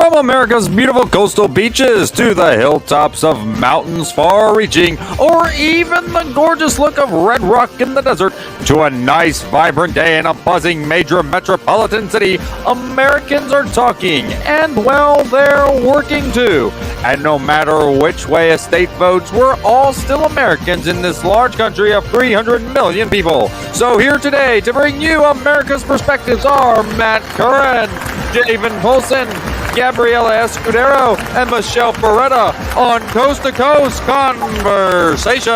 From America's beautiful coastal beaches to the hilltops of mountains far-reaching, or even the gorgeous look of red rock in the desert, to a nice, vibrant day in a buzzing major metropolitan city, Americans are talking, and well, they're working too. And no matter which way a state votes, we're all still Americans in this large country of 300 million people. So here today to bring you America's perspectives are Matt Curran, Javen Polson, Gabriela Escudero, and Michelle Beretta on Coast to Coast Conversations.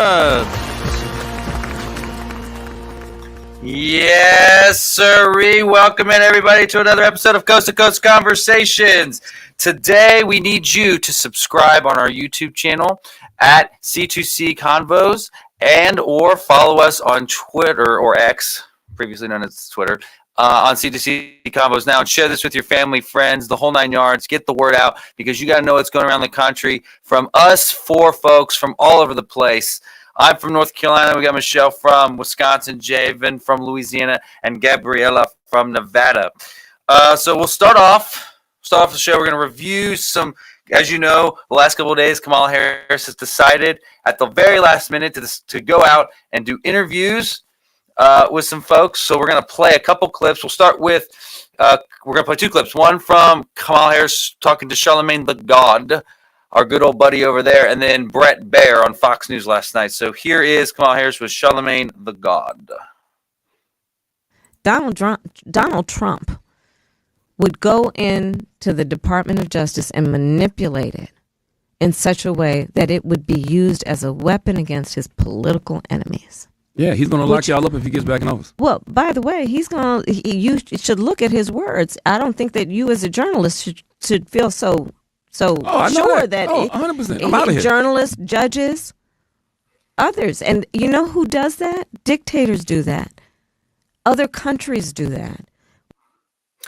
Yes, sirree. Welcome in, everybody, to another episode of Coast to Coast Conversations. Today, we need you to subscribe on our YouTube channel at C2C Convos and or follow us on Twitter or X, previously known as Twitter, on C2C Convos now, and share this with your family, friends, the whole 9 yards. Get the word out because you got to know what's going around the country from us four folks from all over the place. I'm from North Carolina. We got Michelle from Wisconsin, Javen from Louisiana, and Gabriela from Nevada. So we'll start off the show. We're going to review some, as you know, the last couple of days, Kamala Harris has decided at the very last minute to go out and do interviews with some folks. So we're going to play a couple clips. We'll start with, we're going to play two clips. One from Kamala Harris talking to Charlemagne the God, our good old buddy over there, and then Bret Baier on Fox News last night. So here is Kamala Harris with Charlemagne the God. Donald Trump would go into the Department of Justice and manipulate it in such a way that it would be used as a weapon against his political enemies. Yeah, he's going to lock y'all up if he gets back in office. Well, by the way, you should look at his words. I don't think that you as a journalist should feel so sure that 100%. I'm out of here. Journalists, judges, others. And you know who does that? Dictators do that. Other countries do that.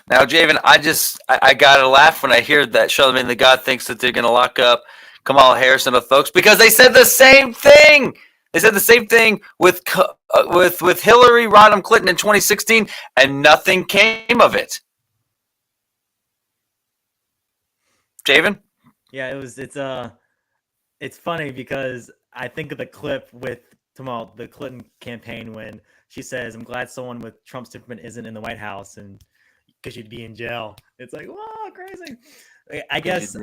Now, Javen, I got to laugh when I hear that Charlemagne the God thinks that they're going to lock up Kamala Harris and the folks because they said the same thing. They said the same thing with Hillary Rodham Clinton in 2016, and nothing came of it. Javen? Yeah, it's funny because I think of the clip with the Clinton campaign when she says, "I'm glad someone with Trump's temperament isn't in the White House," and because she'd be in jail. It's like, whoa, crazy. I guess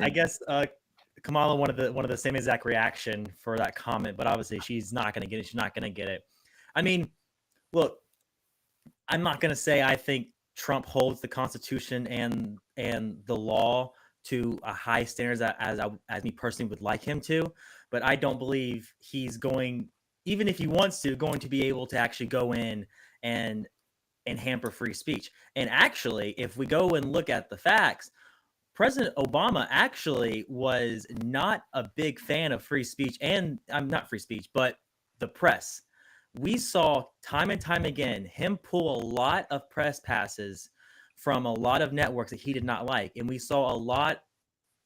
Kamala wanted the same exact reaction for that comment, but obviously she's not going to get it. She's not going to get it. I mean, look, I'm not going to say I think Trump holds the Constitution and the law to a high standards as me personally would like him to, but I don't believe he's going, even if he wants to, going to be able to actually go in and hamper free speech. And actually, if we go and look at the facts, President Obama actually was not a big fan of free speech, and I'm not free speech, but the press. We saw time and time again him pull a lot of press passes from a lot of networks that he did not like. And we saw a lot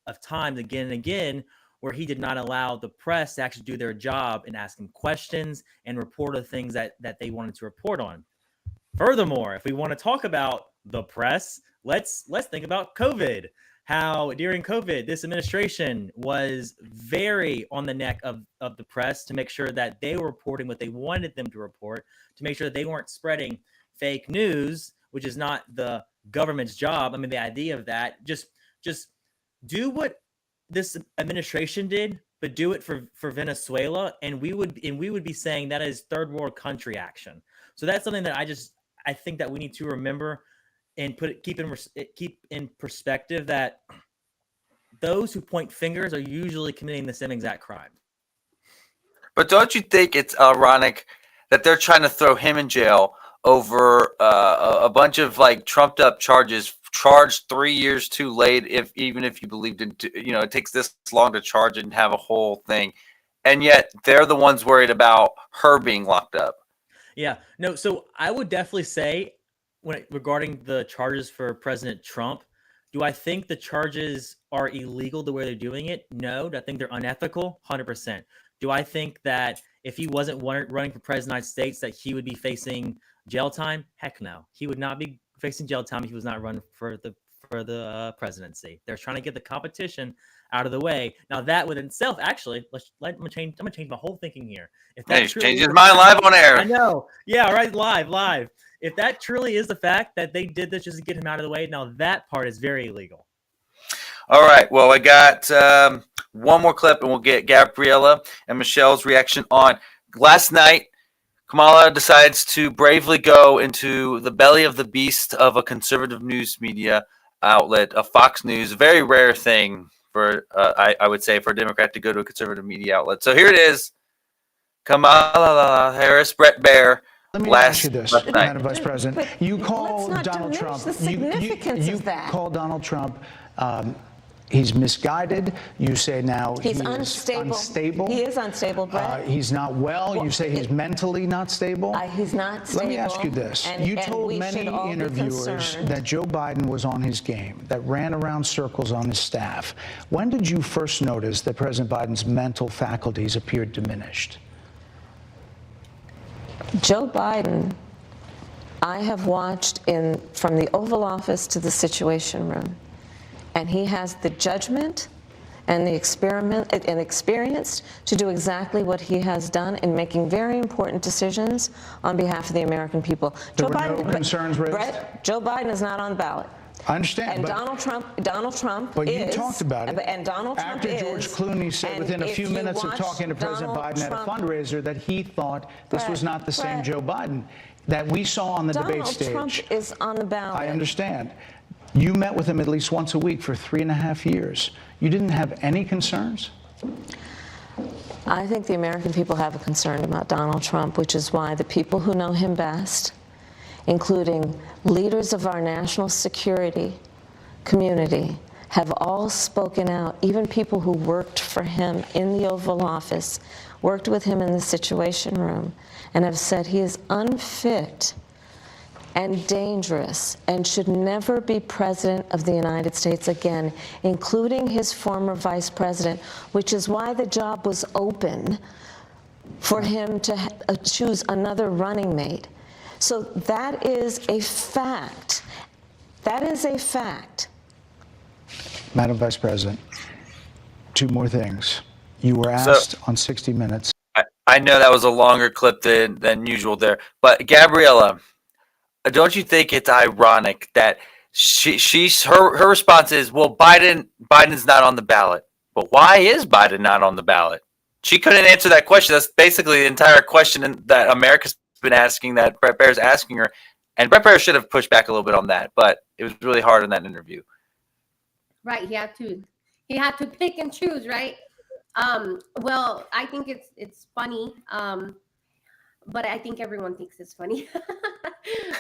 of times again and again where he did not allow the press to actually do their job and ask him questions and report the things that they wanted to report on. Furthermore, if we want to talk about the press, let's think about COVID. How during COVID, this administration was very on the neck of the press to make sure that they were reporting what they wanted them to report, to make sure that they weren't spreading fake news, which is not the government's job. I mean, the idea of that, just do what this administration did, but do it for Venezuela, and we would be saying that is third world country action. So that's something that I think that we need to remember and keep in perspective that those who point fingers are usually committing the same exact crime. But don't you think it's ironic that they're trying to throw him in jail over a bunch of like trumped up charges, charged 3 years too late, even if you believed in, it takes this long to charge and have a whole thing. And yet they're the ones worried about her being locked up. Yeah, no. So I would definitely say regarding the charges for President Trump, do I think the charges are illegal the way they're doing it? No. Do I think they're unethical? 100%. Do I think that if he wasn't running for president of the United States that he would be facing jail time? Heck no. He would not be facing jail time if he was not running for for the presidency. They're trying to get the competition out of the way. Now that within itself, actually, I'm gonna change my whole thinking here. If that Hey, truly change is his the mind fact- live on air. I know. Yeah, right. Live. If that truly is the fact that they did this just to get him out of the way, now that part is very illegal. All right. Well, I got one more clip, and we'll get Gabriella and Michelle's reaction on last night. Kamala decides to bravely go into the belly of the beast of a conservative news media outlet, a Fox News, a very rare thing for, I would say, for a Democrat to go to a conservative media outlet. So here it is. Kamala Harris, Brett Baier. Let me last ask you this, night. Madam Vice President. But You let's call not Donald diminish Trump. the significance you of that. call Donald Trump. He's misguided. You say now He's he unstable. is unstable. He is unstable, Brett. He's not well. You say he's mentally not stable. He's not stable. Let me ask you this. and- You and told we many should all be interviewers concerned. that Joe Biden was on his game, that ran around circles on his staff. When did you first notice that President Biden's mental faculties appeared diminished? Joe Biden, I have watched from the Oval Office to the Situation Room, and he has the judgment and the experience to do exactly what he has done in making very important decisions on behalf of the American people. There were no concerns raised? Brett, Joe Biden is not on the ballot. I understand. And but Donald Trump But is. you talked about it. And Donald Trump After is. George Clooney said and within a if few you minutes of watch talking to President Donald Biden at a Trump- fundraiser that he thought this was not the same Brett. Joe Biden that we saw on the debate Donald stage. Trump is on the ballot. I understand. You met with him at least once a week for 3.5 years. You didn't have any concerns? I think the American people have a concern about Donald Trump, which is why the people who know him best, including leaders of our national security community, have all spoken out. Even people who worked for him in the Oval Office, worked with him in the Situation Room, and have said he is unfit and dangerous and should never be president of the United States again, including his former vice president, which is why the job was open for him to choose another running mate. So that is a fact. That is a fact. Madam Vice President, two more things. You were asked on 60 Minutes. I know that was a longer clip than usual there, but Gabriella, don't you think it's ironic that her response is, well, Biden's not on the ballot. But why is Biden not on the ballot? She couldn't answer that question. That's basically the entire question that America's been asking, that Brett Baier's asking her. And Brett Baier should have pushed back a little bit on that, but it was really hard in that interview. Right, he had to pick and choose, right? Well, I think it's funny. But I think everyone thinks it's funny.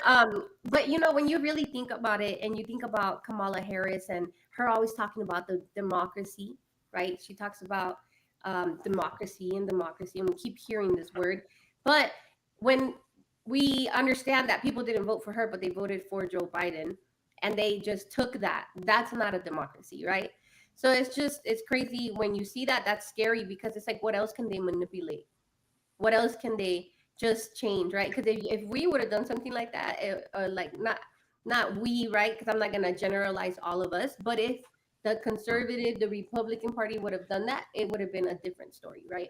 But when you really think about it, and you think about Kamala Harris and her always talking about the democracy, right? She talks about democracy, and we keep hearing this word. But when we understand that people didn't vote for her, but they voted for Joe Biden, and they just took that's not a democracy, right? So it's crazy when you see that. That's scary, because it's like, what else can they manipulate? What else can they just change, right? Because if we would have done something like that, like not we, right? Because I'm not gonna generalize all of us, but if the Republican Party would have done that, it would have been a different story, right?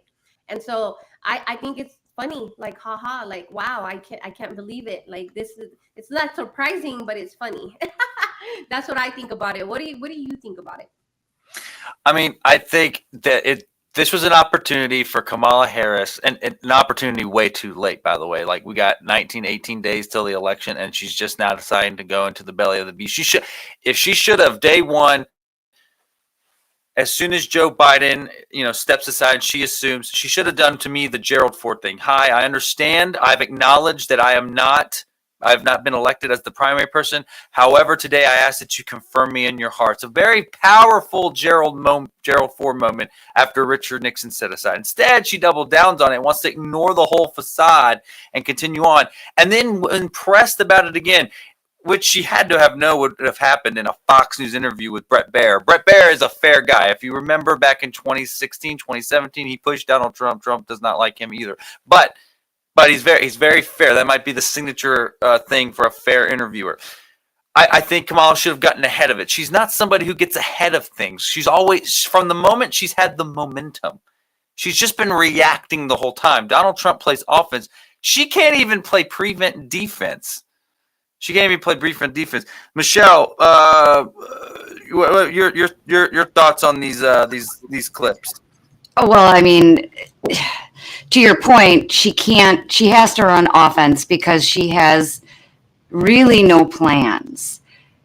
And so I think it's funny, like, haha, like, wow, I can't believe it. Like, it's not surprising, but it's funny. That's what I think about it. What do you think about it? I mean, I think that this was an opportunity for Kamala Harris, and an opportunity way too late, by the way. Like, we got 18 days till the election, and she's just now deciding to go into the belly of the beast. If she should have, day one, as soon as Joe Biden, steps aside, she assumes, she should have done, to me, the Gerald Ford thing. Hi, I understand. I've acknowledged that I've not been elected as the primary person. However, today I ask that you confirm me in your hearts. A very powerful Gerald Ford moment after Richard Nixon set aside. Instead, she doubled down on it, wants to ignore the whole facade and continue on. And then when pressed about it again, which she had to have known would have happened in a Fox News interview with Brett Baier. Brett Baier is a fair guy. If you remember back in 2016, 2017, he pushed Donald Trump. Trump does not like him either. But he's very fair. That might be the signature thing for a fair interviewer. I think Kamala should have gotten ahead of it. She's not somebody who gets ahead of things. She's always, from the moment she's had the momentum, she's just been reacting the whole time. Donald Trump plays offense. She can't even play prevent defense. She can't even play prevent defense. Michelle, your thoughts on these clips? Oh, well, I mean, to your point, she has to run offense because she has really no plans.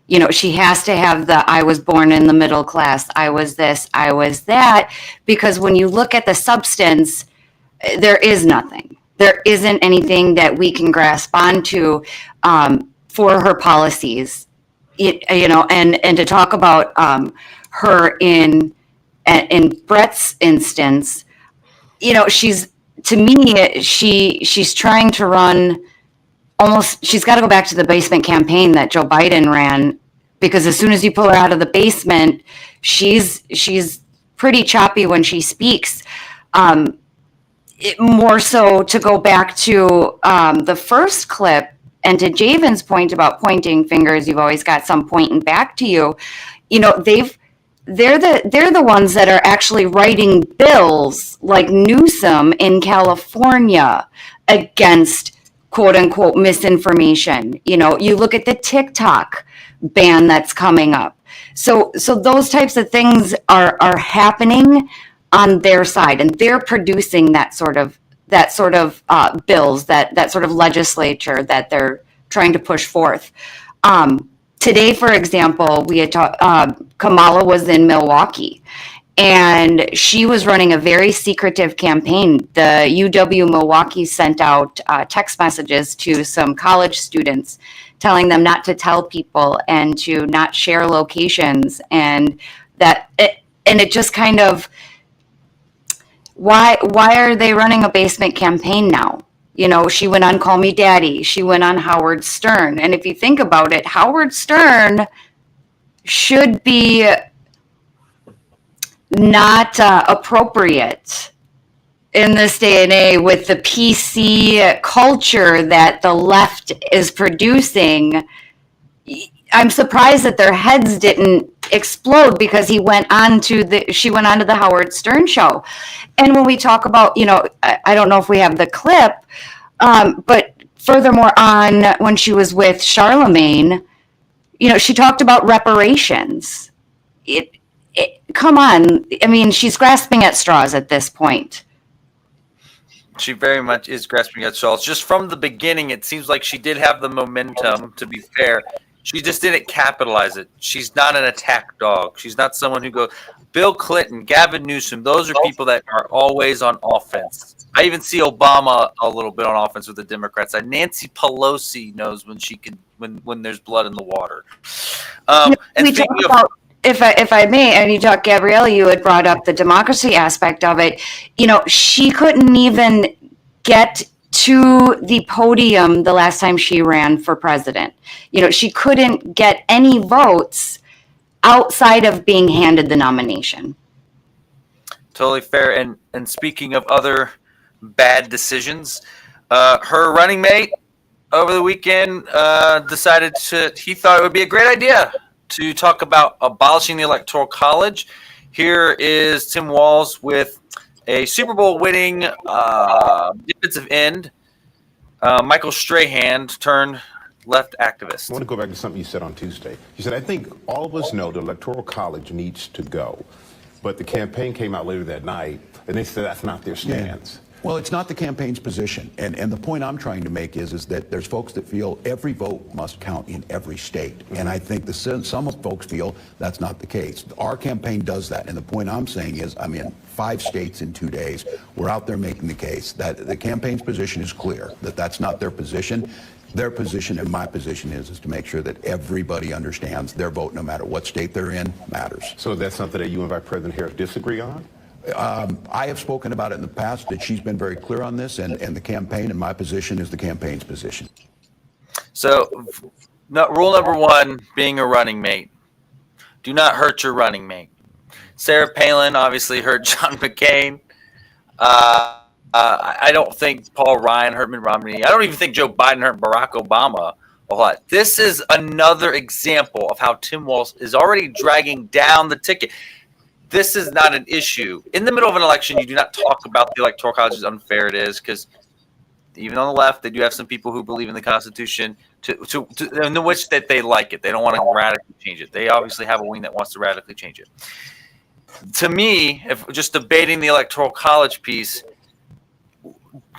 You know, she has to have I was born in the middle class, I was this, I was that, because when you look at the substance, there is nothing. There isn't anything that we can grasp onto for her policies. And to talk about her in Brett's instance, you know, she's trying to run almost, she's got to go back to the basement campaign that Joe Biden ran, because as soon as you pull her out of the basement, she's pretty choppy when she speaks. More so, to go back to the first clip, and to Javen's point about pointing fingers, you've always got some pointing back to you. You know, they're the ones that are actually writing bills like Newsom in California against quote unquote misinformation. You know, you look at the TikTok ban that's coming up. So those types of things are happening on their side, and they're producing that sort of bills, that sort of legislature that they're trying to push forth. Today, for example, we had Kamala was in Milwaukee, and she was running a very secretive campaign. The UW Milwaukee sent out text messages to some college students telling them not to tell people and to not share locations, and it just kind of, why are they running a basement campaign now? You know, she went on Call Me Daddy. She went on Howard Stern. And if you think about it, Howard Stern should be not appropriate in this day and age with the PC culture that the left is producing. I'm surprised that their heads didn't explode, because she went onto the Howard Stern show. And when we talk about, you know, I don't know if we have the clip, but furthermore on when she was with Charlemagne, you know, she talked about reparations. Come on. I mean, she's grasping at straws at this point. She very much is grasping at straws. Just from the beginning, it seems like she did have the momentum, to be fair. She just didn't capitalize it. She's not an attack dog. She's not someone who goes, Bill Clinton, Gavin Newsom, those are people that are always on offense. I even see Obama a little bit on offense with the Democrats. Nancy Pelosi knows when she can, when there's blood in the water. And speaking of, if I may, and you talk, Gabrielle, you had brought up the democracy aspect of it. You know, she couldn't even get to the podium the last time she ran for president. You know, she couldn't get any votes outside of being handed the nomination. Totally fair. And speaking of other bad decisions, her running mate over the weekend decided he thought it would be a great idea to talk about abolishing the Electoral College. Here is Tim Walz with a Super Bowl winning defensive end, Michael Strahan, turned left activist. I want to go back to something you said on Tuesday. You said, I think all of us know the Electoral College needs to go. But the campaign came out later that night, and they said that's not their stance. Yeah. Well, it's not the campaign's position. And the point I'm trying to make is that there's folks that feel every vote must count in every state. Mm-hmm. And I think some folks feel that's not the case. Our campaign does that. And the point I'm saying is, I'm in 5 states in 2 days. We're out there making the case that the campaign's position is clear, that that's not their position. Their position and my position is to make sure that everybody understands their vote, no matter what state they're in, matters. So that's something that you and Vice President Harris disagree on? I have spoken about it in the past, that she's been very clear on this, and the campaign, and my position is the campaign's position. So, rule number 1, being a running mate. Do not hurt your running mate. Sarah Palin obviously hurt John McCain. I don't think Paul Ryan hurt Mitt Romney. I don't even think Joe Biden hurt Barack Obama a lot. This is another example of how Tim Walz is already dragging down the ticket. This is not an issue. In the middle of an election, you do not talk about the Electoral College as unfair it is, because even on the left, they do have some people who believe in the Constitution in which that they like it. They don't want to radically change it. They obviously have a wing that wants to radically change it. To me, if just debating the Electoral College piece,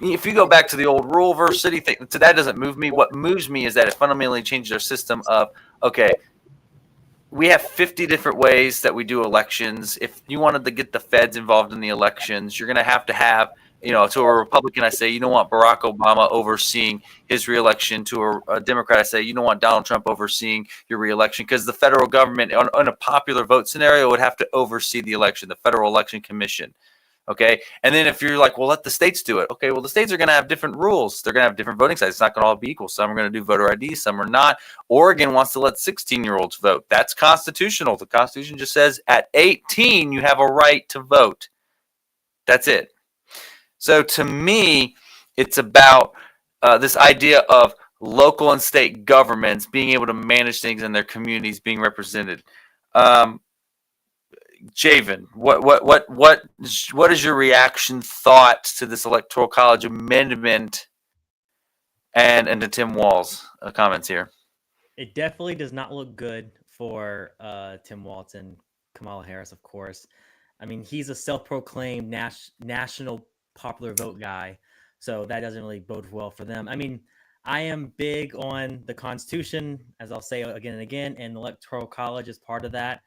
if you go back to the old rural versus city thing, that doesn't move me. What moves me is that it fundamentally changed our system of, okay, we have 50 different ways that we do elections. If you wanted to get the feds involved in the elections, you're going to have, to a Republican, I say, you don't want Barack Obama overseeing his reelection. To a Democrat, I say, you don't want Donald Trump overseeing your reelection, because the federal government on a popular vote scenario would have to oversee the election, the Federal Election Commission. Okay. And then if you're like, well, let the states do it. Okay. Well, the states are going to have different rules. They're going to have different voting sites. It's not going to all be equal. Some are going to do voter ID. Some are not. Oregon wants to let 16-year-olds vote. That's constitutional. The Constitution just says at 18, you have a right to vote. That's it. So to me, it's about this idea of local and state governments being able to manage things in their communities, being represented. Javen, what is your reaction, thought to this Electoral College amendment and to Tim Walz comments here? It definitely does not look good for Tim Walz and Kamala Harris, of course. I mean, he's a self-proclaimed national popular vote guy, so that doesn't really bode well for them. I mean, I am big on the Constitution, as I'll say again and again, and the Electoral College is part of that.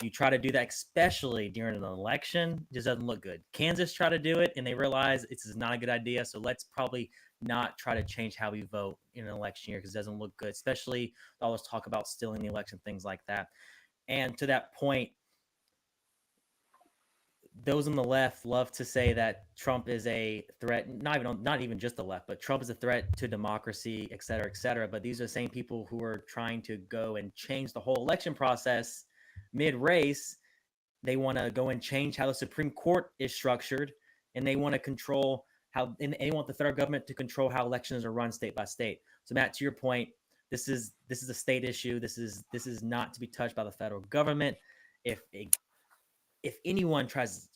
You try to do that, especially during an election, it just doesn't look good. Kansas tried to do it, and they realized this is not a good idea, so let's probably not try to change how we vote in an election year, because it doesn't look good, especially all this talk about stealing the election, things like that. And to that point, those on the left love to say that Trump is a threat, not even just the left, but Trump is a threat to democracy, et cetera, et cetera. But these are the same people who are trying to go and change the whole election process mid-race. They want to go and change how the Supreme Court is structured, and they want to control and they want the federal government to control how elections are run state by state. So Matt, to your point, this is a state issue. This is not to be touched by the federal government. If anyone tries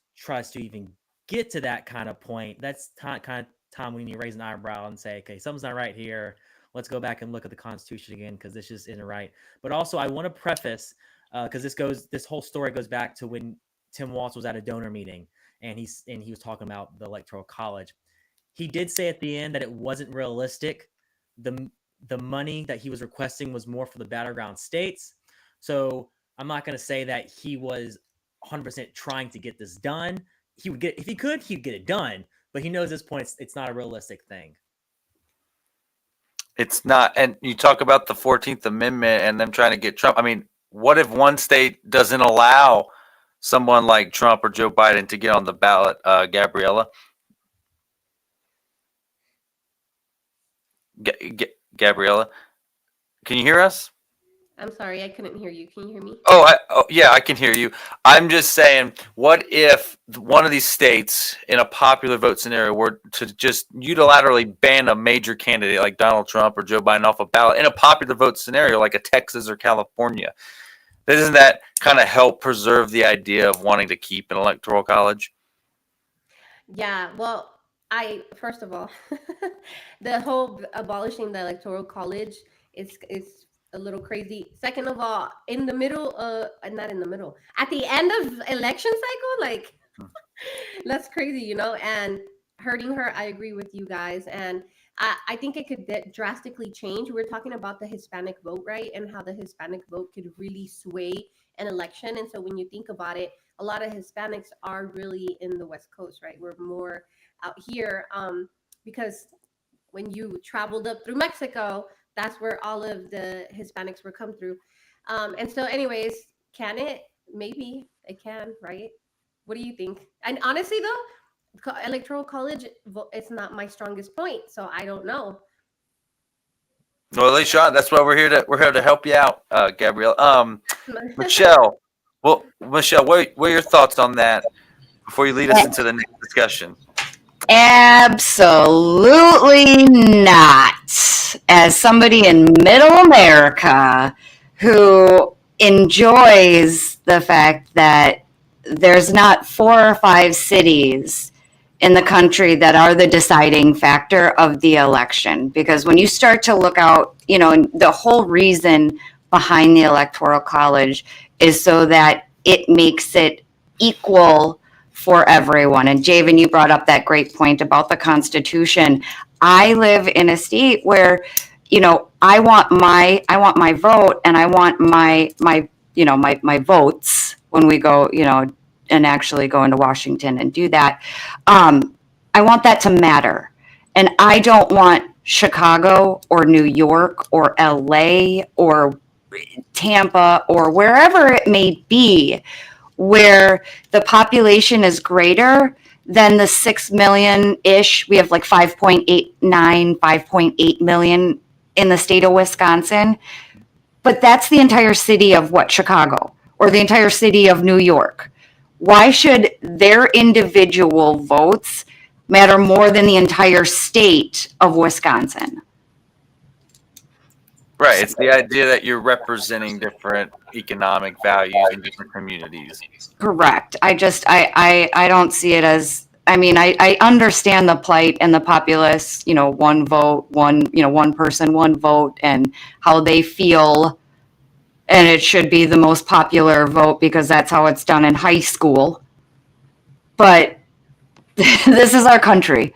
to even get to that kind of point, that's kind of time we need to raise an eyebrow and say, okay, something's not right here. Let's go back and look at the Constitution again, because this just isn't right. But also, I want to preface, because this whole story goes back to when Tim Walz was at a donor meeting, and he was talking about the Electoral College. He did say at the end that it wasn't realistic. The money that he was requesting was more for the battleground states. So I'm not going to say that he was 100% trying to get this done. He would get, if he could, he'd get it done. But he knows at this point it's not a realistic thing. It's not. And you talk about the 14th Amendment and them trying to get Trump. I mean, what if one state doesn't allow someone like Trump or Joe Biden to get on the ballot, Gabriella? Gabriella, can you hear us? I'm sorry, I couldn't hear you. Can you hear me? Oh, yeah, I can hear you. I'm just saying, what if one of these states in a popular vote scenario were to just unilaterally ban a major candidate like Donald Trump or Joe Biden off a ballot in a popular vote scenario like a Texas or California? Doesn't that kind of help preserve the idea of wanting to keep an electoral college? Yeah, well, first of all, the whole abolishing the electoral college is a little crazy. Second of all, in the middle, not in the middle, at the end of election cycle, like that's crazy, and hurting her. I agree with you guys. And I think it could drastically change. We're talking about the Hispanic vote, right? And how the Hispanic vote could really sway an election. And so when you think about it, a lot of Hispanics are really in the West Coast, right? We're more out here because when you traveled up through Mexico, that's where all of the Hispanics were come through. And so anyways, can it? Maybe it can, right? What do you think? And honestly, though, electoral college, it's not my strongest point, so I don't know. Well, at least, Sean, that's why we're here to help you out, Gabrielle. Michelle, what are your thoughts on that before you lead us into the next discussion? Absolutely not. As somebody in middle America who enjoys the fact that there's not 4 or 5 cities in the country that are the deciding factor of the election. Because when you start to look out, and the whole reason behind the Electoral College is so that it makes it equal for everyone. And Javen, you brought up that great point about the Constitution. I live in a state where, I want my vote, and I want my votes when we go, and actually go into Washington and do that. I want that to matter. And I don't want Chicago or New York or LA or Tampa or wherever it may be, where the population is greater than the 6 million-ish. We have like 5.8 million in the state of Wisconsin. But that's the entire city of Chicago or the entire city of New York. Why should their individual votes matter more than the entire state of Wisconsin? Right. It's the idea that you're representing different economic values in different communities. Correct. I don't see it as, I understand the plight and the populace, one vote, one person, one vote, and how they feel. And it should be the most popular vote because that's how it's done in high school. But this is our country.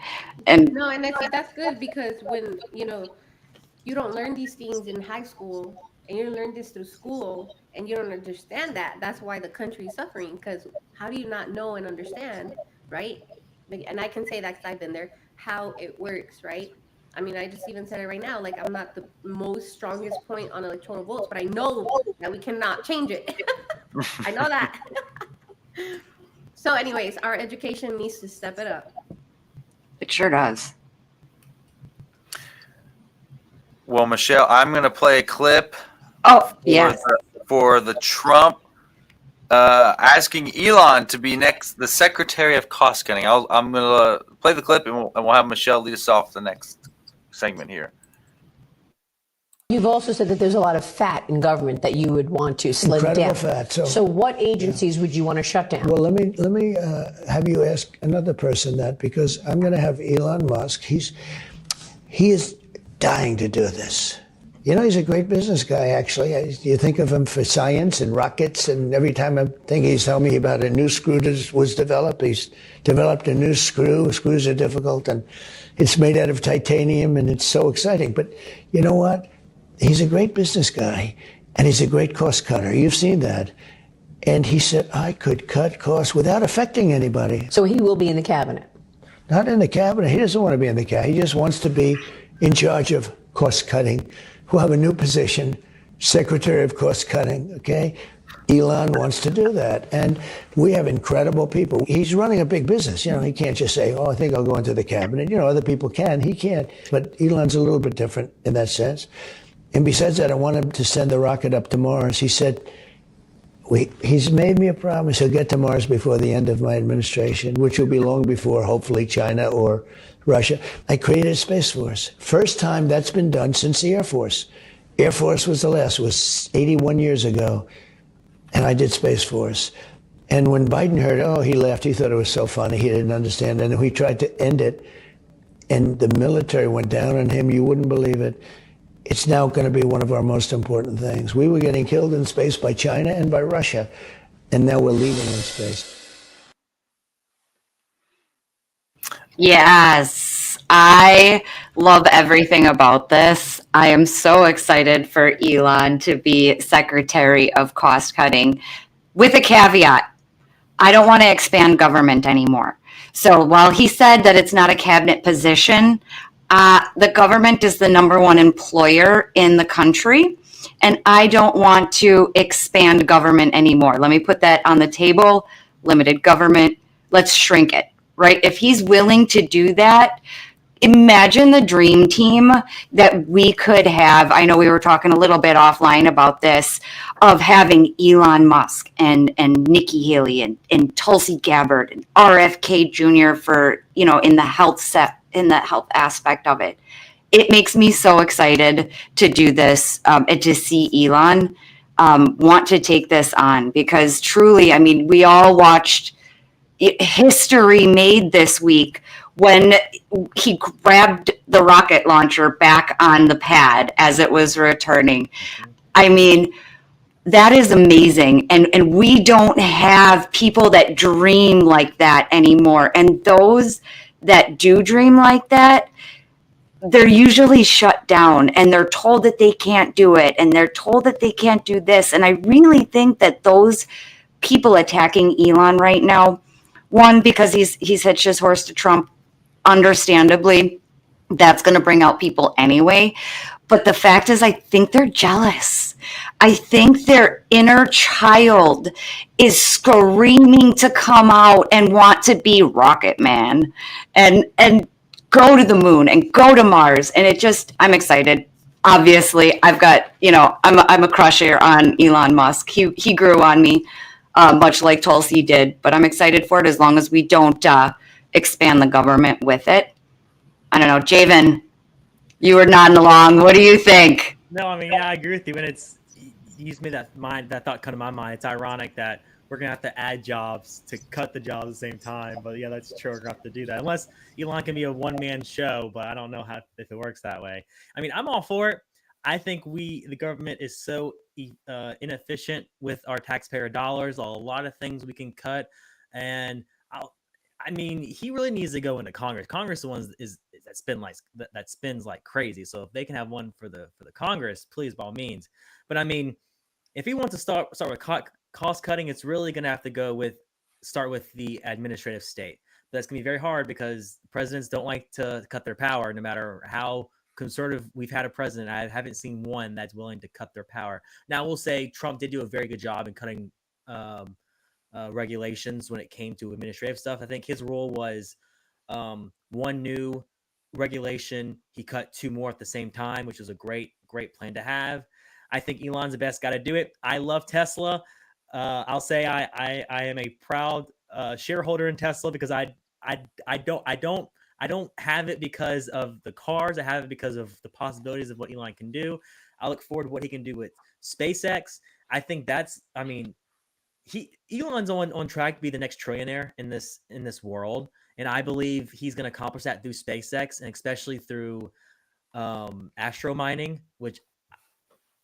And No, and I think that's good because when, you don't learn these things in high school and you learn this through school and you don't understand that. That's why the country is suffering, because how do you not know and understand, right? And I can say that because I've been there, how it works, right? I just even said it right now, like I'm not the most strongest point on electoral votes, but I know that we cannot change it. I know that. So anyways, our education needs to step it up. it sure does. Well, Michelle, I'm going to play a clip. Oh, yes. For the Trump asking Elon to be the Secretary of Cost Cutting. I'm going to play the clip, and we'll have Michelle lead us off the next segment here. You've also said that there's a lot of fat in government that you would want to slim down. Fat. So what agencies would you want to shut down? Well, let me have you ask another person that, because I'm going to have Elon Musk. He is dying to do this. You know, he's a great business guy, actually. You think of him for science and rockets, and every time I think he's telling me about a new screw that was developed, he's developed a new screw. Screws are difficult, and it's made out of titanium, and it's so exciting. But you know what? He's a great business guy, and he's a great cost cutter. You've seen that. And he said, I could cut costs without affecting anybody. So he will be in the cabinet? Not in the cabinet. He doesn't want to be in the cabinet. He just wants to be in charge of cost cutting. We'll have a new position, Secretary of Cost Cutting, okay? Elon wants to do that. And we have incredible people. He's running a big business. You know, he can't just say, oh, I think I'll go into the cabinet. You know, other people can. He can't. But Elon's a little bit different in that sense. And besides that, I want him to send the rocket up to Mars. He said, he's made me a promise he'll get to Mars before the end of my administration, which will be long before, hopefully, China or Russia. I created a Space Force. First time that's been done since the Air Force. Air Force was the last. It was 81 years ago. And I did Space Force. And when Biden heard, oh, he laughed. He thought it was so funny. He didn't understand. And we tried to end it. And the military went down on him. You wouldn't believe it. It's now going to be one of our most important things. We were getting killed in space by China and by Russia, and now we're leading in space. Yes, I love everything about this. I am so excited for Elon to be Secretary of Cost Cutting, with a caveat. I don't want to expand government anymore. So while he said that it's not a cabinet position, the government is the #1 employer in the country, and I don't want to expand government anymore. Let me put that on the table. Limited government, let's shrink it, right? If he's willing to do that, imagine the dream team that we could have. I know we were talking a little bit offline about this, of having Elon Musk and Nikki Haley and Tulsi Gabbard and RFK Jr. for, in the health aspect of it. It makes me so excited to do this, and to see Elon want to take this on, because truly, I mean, we all watched history made this week when he grabbed the rocket launcher back on the pad as it was returning. I mean, that is amazing. And we don't have people that dream like that anymore. And those that do dream like that, they're usually shut down and they're told that they can't do it and they're told that they can't do this. And I really think that those people attacking Elon right now, one, because he's hitched his horse to Trump, understandably, that's going to bring out people anyway. But the fact is, I think they're jealous. I think their inner child is screaming to come out and want to be Rocket Man and go to the moon and go to Mars. And I'm excited. Obviously, I've got, I'm a crusher on Elon Musk. He grew on me, much like Tulsi did, but I'm excited for it as long as we don't expand the government with it. I don't know, Javen, you were nodding along. What do you think? No, I mean, yeah, I agree with you. And you just made that thought come to my mind. It's ironic that we're gonna have to add jobs to cut the jobs at the same time. But yeah, that's true. We're gonna have to do that unless Elon can be a one-man show. But I don't know if it works that way. I mean, I'm all for it. I think the government is so inefficient with our taxpayer dollars. A lot of things we can cut, and I mean, he really needs to go into Congress. Congress, the ones that spins like crazy. So if they can have one for the Congress, please, by all means. But I mean, if he wants to start with cost cutting, it's really going to have to start with the administrative state. But that's going to be very hard because presidents don't like to cut their power, no matter how conservative we've had a president. I haven't seen one that's willing to cut their power. Now, we'll say Trump did do a very good job in cutting regulations when it came to administrative stuff. I think his rule was one new regulation, he cut two more at the same time, which was a great plan to have. I think Elon's the best guy to do it. I love Tesla. I'll say I am a proud shareholder in Tesla because I don't have it because of the cars. I have it because of the possibilities of what Elon can do. I look forward to what he can do with SpaceX. I think Elon's on track to be the next trillionaire in this world, and I believe he's going to accomplish that through SpaceX and especially through astro mining, which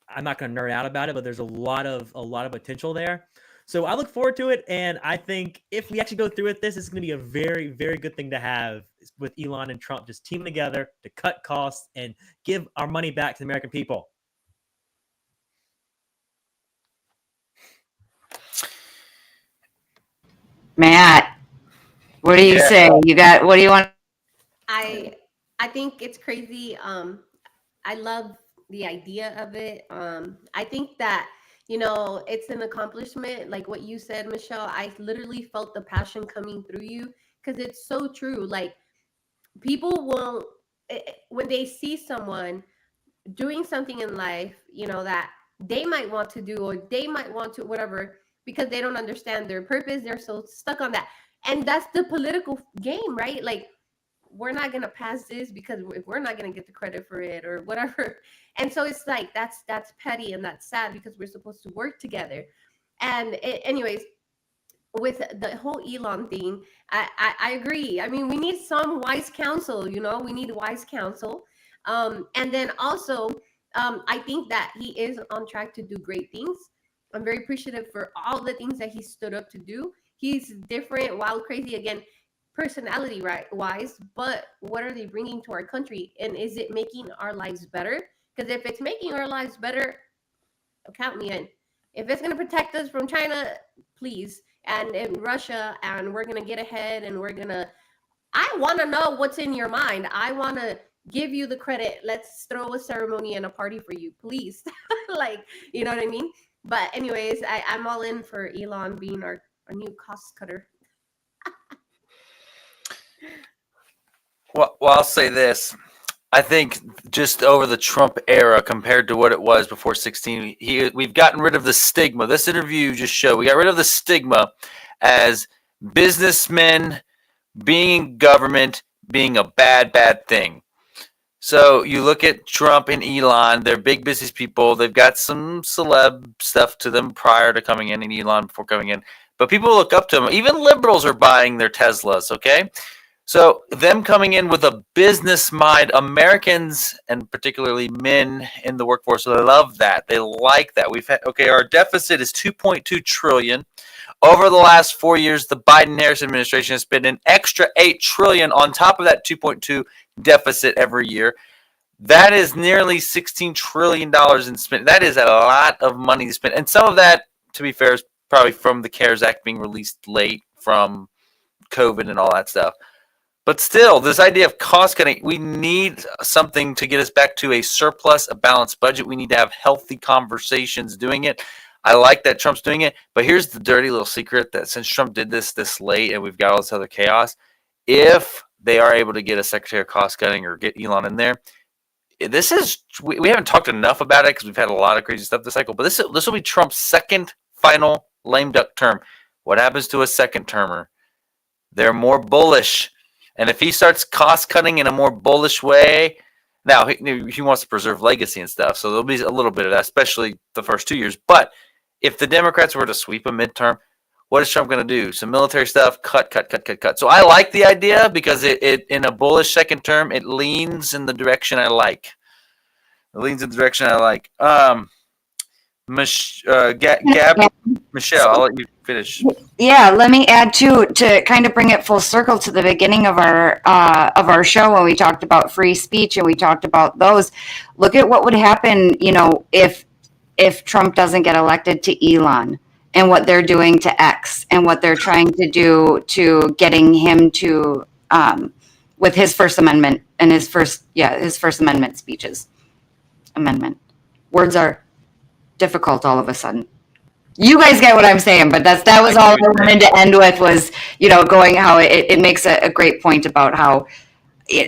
I'm not going to nerd out about it, but there's a lot of potential there. So I look forward to it, and I think if we actually go through with this, it's going to be a very, very good thing to have with Elon and Trump just teaming together to cut costs and give our money back to the American people. Matt, what do you say? What do you want? I think it's crazy. I love the idea of it. I think that, it's an accomplishment. Like what you said, Michelle, I literally felt the passion coming through you because it's so true. Like people won't, when they see someone doing something in life, that they might want to do, or they might want to, whatever, because they don't understand their purpose. They're so stuck on that. And that's the political game, right? Like, we're not going to pass this because we're not going to get the credit for it or whatever. And so it's like, that's petty and that's sad because we're supposed to work together. And anyways, with the whole Elon thing, I agree. I mean, we need some wise counsel, we need wise counsel. And then also, I think that he is on track to do great things. I'm very appreciative for all the things that he stood up to do. He's different, wild, crazy, again, personality wise, but what are they bringing to our country? And is it making our lives better? Because if it's making our lives better, count me in. If it's going to protect us from China, please, and Russia, and we're going to get ahead, and I want to know what's in your mind. I want to give you the credit. Let's throw a ceremony and a party for you, please. Like, you know what I mean? But anyways, I'm all in for Elon being our new cost cutter. Well, I'll say this. I think just over the Trump era compared to what it was before 16, we've gotten rid of the stigma. This interview just showed we got rid of the stigma as businessmen being in government being a bad thing. So you look at Trump and Elon, they're big business people. They've got some celeb stuff to them prior to coming in, and Elon before coming in. But people look up to them. Even liberals are buying their Teslas, okay? So them coming in with a business mind, Americans and particularly men in the workforce, love that. They like that. Our deficit is $2.2 trillion. Over the last 4 years, the Biden-Harris administration has spent an extra $8 trillion on top of that 2.2 deficit every year. That is nearly $16 trillion in spend. That is a lot of money to spend. And some of that, to be fair, is probably from the CARES Act being released late from COVID and all that stuff. But still, this idea of cost cutting, we need something to get us back to a surplus, a balanced budget. We need to have healthy conversations doing it. I like that Trump's doing it, but here's the dirty little secret that since Trump did this late and we've got all this other chaos, if they are able to get a secretary of cost cutting or get Elon in there, we haven't talked enough about it because we've had a lot of crazy stuff this cycle, but this will be Trump's second final lame duck term. What happens to a second termer? They're more bullish. And if he starts cost cutting in a more bullish way, now he wants to preserve legacy and stuff, so there'll be a little bit of that, especially the first 2 years. But if the Democrats were to sweep a midterm, what is Trump going to do? Some military stuff, cut. So I like the idea because it in a bullish second term, it leans in the direction I like. Michelle, I'll let you finish. Yeah, let me add to kind of bring it full circle to the beginning of our show when we talked about free speech and we talked about those. Look at what would happen, if Trump doesn't get elected to Elon and what they're doing to X and what they're trying to do to getting him to with his First Amendment and his First Amendment speeches. Words are difficult all of a sudden. You guys get what I'm saying, but that was all I wanted to end with was, going how it makes a great point about how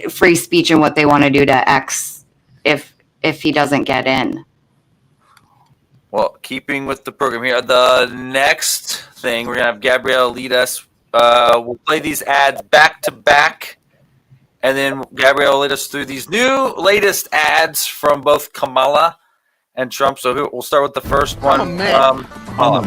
free speech and what they want to do to X if he doesn't get in. Well, keeping with the program here, the next thing, we're going to have Gabrielle lead us. We'll play these ads back to back, and then Gabrielle will lead us through these latest ads from both Kamala and Trump. So we'll start with the first one. I'm a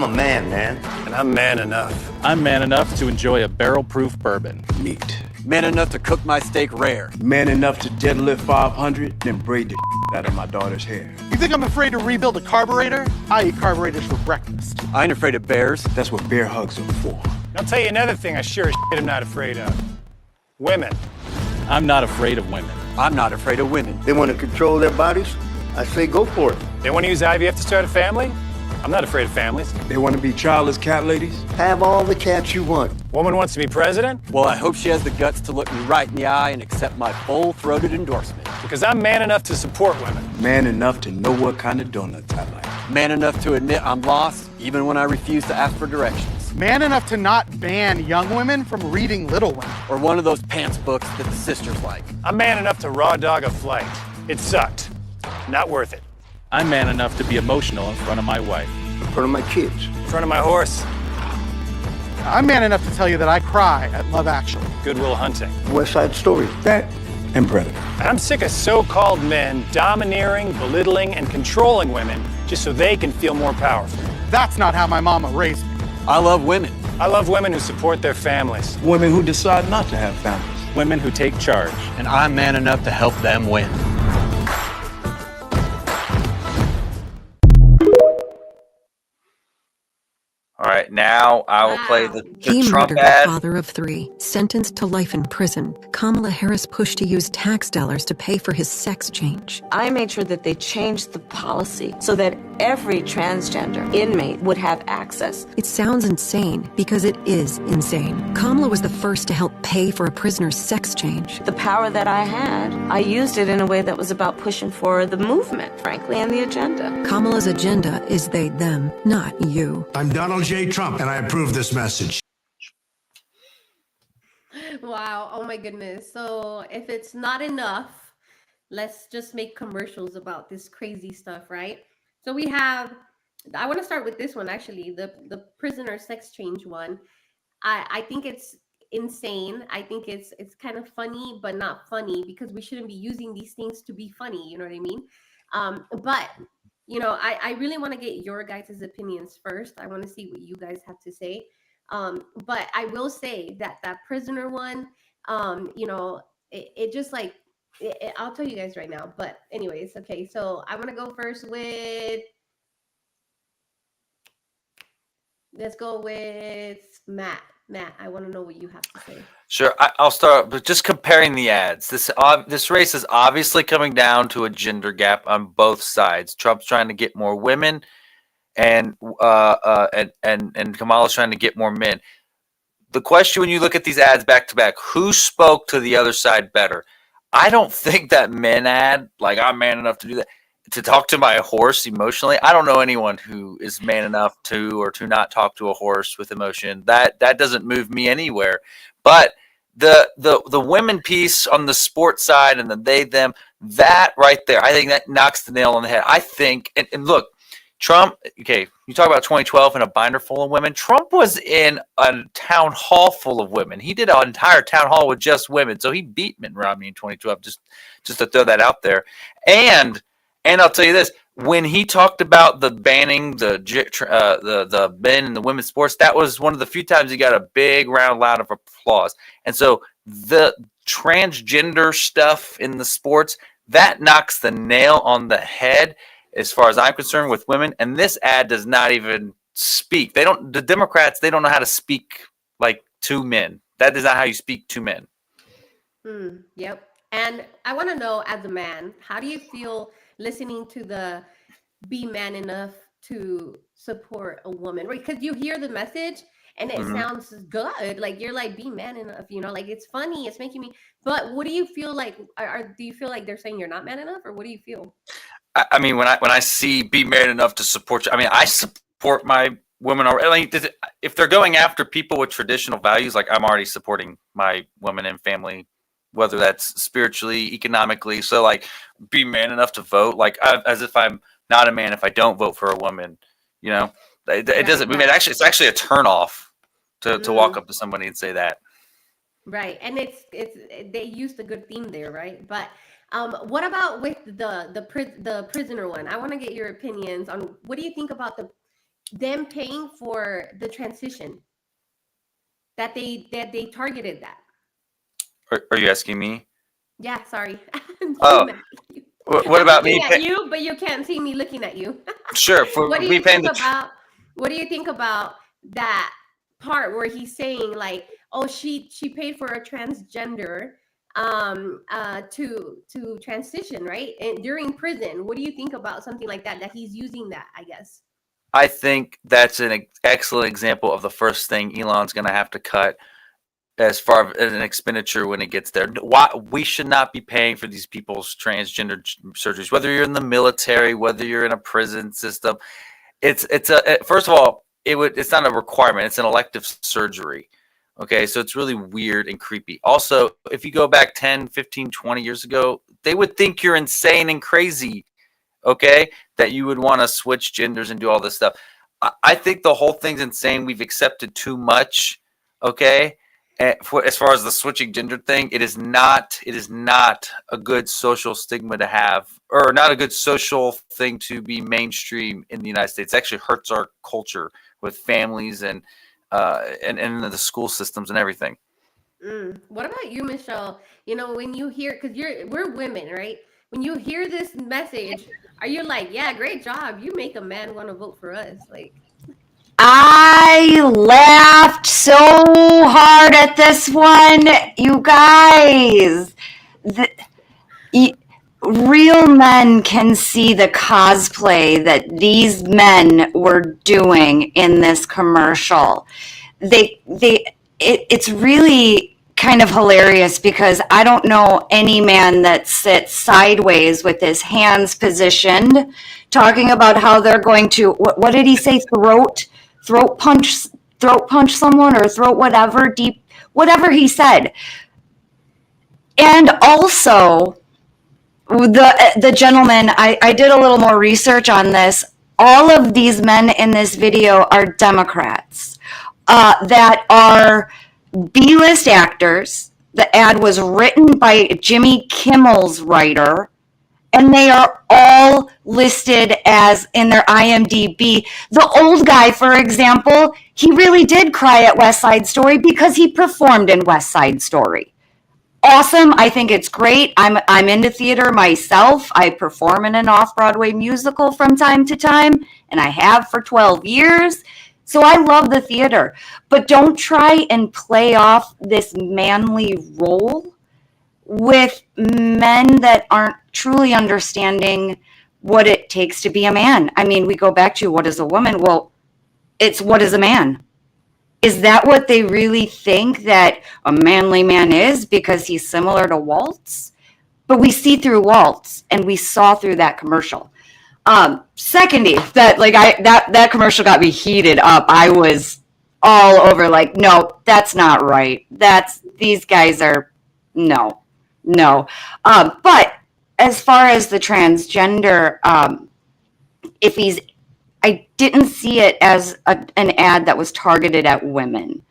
man, man. And I'm man enough. I'm man enough to enjoy a barrel-proof bourbon. Neat. Man enough to cook my steak rare. Man enough to deadlift 500, then braid the out of my daughter's hair. You think I'm afraid to rebuild a carburetor? I eat carburetors for breakfast. I ain't afraid of bears. That's what bear hugs are for. I'll tell you another thing I sure as shit am not afraid of. Women. I'm not afraid of women. I'm not afraid of women. They want to control their bodies? I say go for it. They want to use IVF to start a family? I'm not afraid of families. They want to be childless cat ladies? Have all the cats you want. Woman wants to be president? Well, I hope she has the guts to look me right in the eye and accept my full-throated endorsement. Because I'm man enough to support women. Man enough to know what kind of donuts I like. Man enough to admit I'm lost, even when I refuse to ask for directions. Man enough to not ban young women from reading Little Women. Or one of those pants books that the sisters like. I'm man enough to raw dog a flight. It sucked. Not worth it. I'm man enough to be emotional in front of my wife. In front of my kids. In front of my horse. I'm man enough to tell you that I cry at Love Actually. Good Will Hunting. West Side Story. That and Predator. And I'm sick of so-called men domineering, belittling, and controlling women just so they can feel more powerful. That's not how my mama raised me. I love women. I love women who support their families. Women who decide not to have families. Women who take charge. And I'm man enough to help them win. All right, now I will play the He Trump murdered ad. a father of 3, sentenced to life in prison. Kamala Harris pushed to use tax dollars to pay for his sex change. I made sure that they changed the policy so that every transgender inmate would have access. It sounds insane because it is insane. Kamala was the first to help pay for a prisoner's sex change. The power that I had, I used it in a way that was about pushing for the movement, frankly, and the agenda. Kamala's agenda is they, them, not you. I'm Donald J. Trump, and I approve this message. Wow. Oh my goodness. So if it's not enough, let's just make commercials about this crazy stuff, right? So we have, I want to start with this one actually, the prisoner sex change one. I think it's insane. I think it's kind of funny, but not funny because we shouldn't be using these things to be funny. You know what I mean? But I really want to get your guys' opinions first. I want to see what you guys have to say. But I will say that prisoner one, it just like I'll tell you guys right now. But anyways, okay. So I want to go first with. Let's go with Matt. Matt, I want to know what you have to say. Sure, I'll start with just comparing the ads. This race is obviously coming down to a gender gap on both sides. Trump's trying to get more women, and Kamala's trying to get more men. The question when you look at these ads back to back, who spoke to the other side better? I don't think that men ad, like I'm man enough to do that, to talk to my horse emotionally. I don't know anyone who is man enough to or to not talk to a horse with emotion. That doesn't move me anywhere. But the women piece on the sports side and the they them, that right there, I think that knocks the nail on the head. I think, and look, Trump, okay, you talk about 2012 and a binder full of women. Trump was in a town hall full of women. He did an entire town hall with just women. So he beat Mitt Romney in 2012, just to throw that out there. And I'll tell you this, when he talked about the banning the men and the women's sports, that was one of the few times he got a big round loud of applause. And so the transgender stuff in the sports, that knocks the nail on the head as far as I'm concerned with women. And this ad does not even speak. The Democrats, they don't know how to speak like to men. That is not how you speak to men. Yep. And I want to know, as a man, how do you feel listening to the be man enough to support a woman? Right? Because you hear the message and it sounds good. Like you're like, be man enough, like it's funny, it's making me. But what do you feel like? Do you feel like they're saying you're not man enough, or what do you feel? I mean, when I see be man enough to support you, I mean, I support my women already. If they're going after people with traditional values, like I'm already supporting my women and family, whether that's spiritually, economically. So like be man enough to vote, like as if I'm not a man if I don't vote for a woman, it doesn't move. It's actually a turnoff to walk up to somebody and say that. Right. And it's they used a good theme there, right? But what about with the prisoner one? I want to get your opinions on what do you think about them paying for the transition that they targeted that. Are you asking me? Yeah, sorry. Oh, what about me? At you, but you can't see me looking at you. Sure. What do you think about that part where he's saying like, oh, she paid for a transgender to transition, right? And during prison, what do you think about something like that he's using that, I guess? I think that's an excellent example of the first thing Elon's going to have to cut as far as an expenditure when it gets there. Why we should not be paying for these people's transgender surgeries, whether you're in the military, whether you're in a prison system. It's first of all, it's not a requirement. It's an elective surgery. Okay, so it's really weird and creepy. Also, if you go back 10, 15, 20 years ago, they would think you're insane and crazy, okay, that you would want to switch genders and do all this stuff. I think the whole thing's insane. We've accepted too much, okay? As far as the switching gender thing, it is not a good social stigma to have, or not a good social thing to be mainstream in the United States. It actually hurts our culture with families and the school systems and everything. What about you, Michelle? When you hear, because we're women, right? When you hear this message, are you like, yeah, great job, you make a man want to vote for us? Like, I laughed so hard at this one, you guys. Real men can see the cosplay that these men were doing in this commercial. It's really kind of hilarious because I don't know any man that sits sideways with his hands positioned, talking about how they're going to, what did he say, throat throat punch someone or throat whatever he said. And also, the gentleman, I did a little more research on this. All of these men in this video are Democrats that are B-list actors. The ad was written by Jimmy Kimmel's writer, and they are all listed as in their IMDb. The old guy, for example, he really did cry at West Side Story because he performed in West Side Story. Awesome. I think it's great. I'm into theater myself. I perform in an off-Broadway musical from time to time, and I have for 12 years. So I love the theater. But don't try and play off this manly role with men that aren't truly understanding what it takes to be a man. I mean, we go back to what is a woman? Well, it's what is a man? Is that what they really think that a manly man is because he's similar to Waltz? But we see through Waltz, and we saw through that commercial. Secondly, that commercial got me heated up. I was all over like, no, that's not right. These guys are no. But as far as the transgender, I didn't see it as an ad that was targeted at women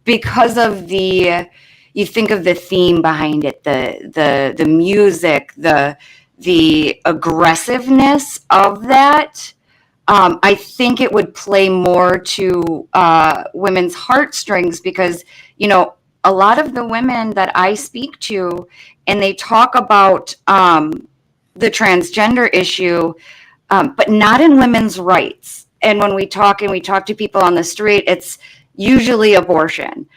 because of you think of the theme behind it, the music, the aggressiveness of that. I think it would play more to women's heartstrings because, a lot of the women that I speak to, and they talk about the transgender issue, but not in women's rights. And when we talk to people on the street, it's usually abortion.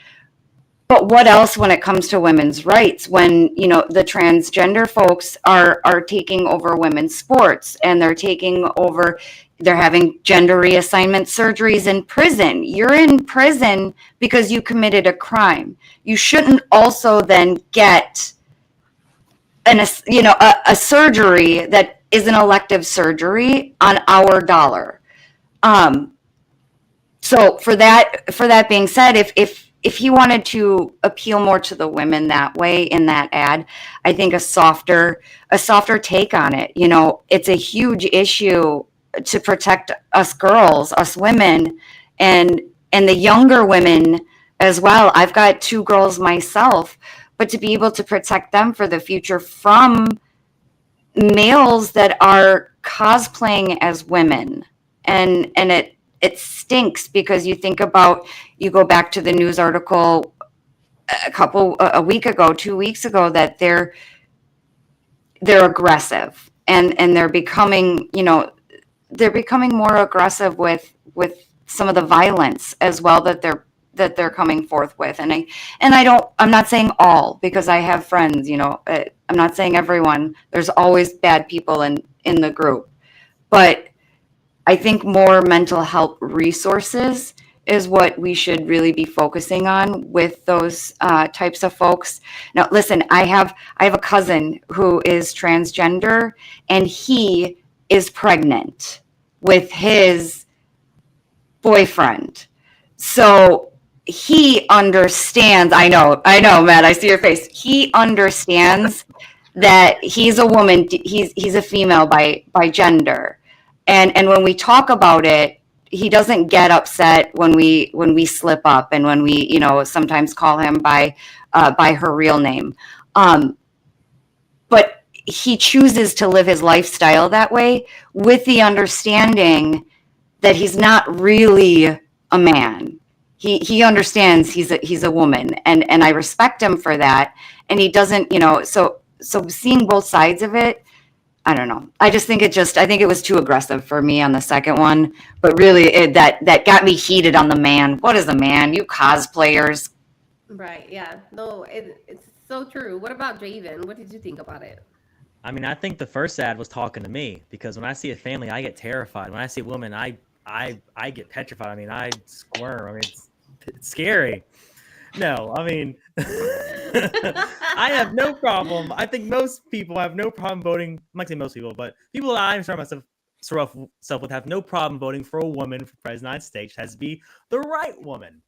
But what else when it comes to women's rights? When, the transgender folks are taking over women's sports, and they're having gender reassignment surgeries in prison. You're in prison because you committed a crime. You shouldn't also then get a surgery that is an elective surgery on our dollar. So for that being said, if he wanted to appeal more to the women that way in that ad, I think a softer take on it. It's a huge issue to protect us girls, us women, and the younger women as well. I've got 2 girls myself, but to be able to protect them for the future from males that are cosplaying as women, and it stinks because you go back to the news article a week ago, 2 weeks ago, that they're aggressive and they're becoming more aggressive with some of the violence as well that they're coming forth with. And I'm not saying all, because I have friends, I'm not saying everyone. There's always bad people in the group, but I think more mental health resources is what we should really be focusing on with those types of folks. Now, listen, I have a cousin who is transgender, and he is pregnant with his boyfriend. So he understands. I know, Matt, I see your face. He understands that he's a woman. He's a female by gender. And when we talk about it, he doesn't get upset when we slip up and when we, sometimes call him by her real name. But he chooses to live his lifestyle that way with the understanding that he's not really a man. He understands he's a woman, and I respect him for that. And he doesn't, so seeing both sides of it, I don't know. I think it was too aggressive for me on the second one, but really that got me heated on the man. What is a man? You cosplayers. Right. Yeah. No, it's so true. What about Javen? What did you think about it? I mean, I think the first ad was talking to me, because when I see a family, I get terrified. When I see a woman, I get petrified. I mean, I squirm. I mean, it's scary. No, I mean, I have no problem. I think most people have no problem voting. I'm not saying most people, but people that I'm sure myself herself would have no problem voting for a woman for president of the United States. It has to be the right woman.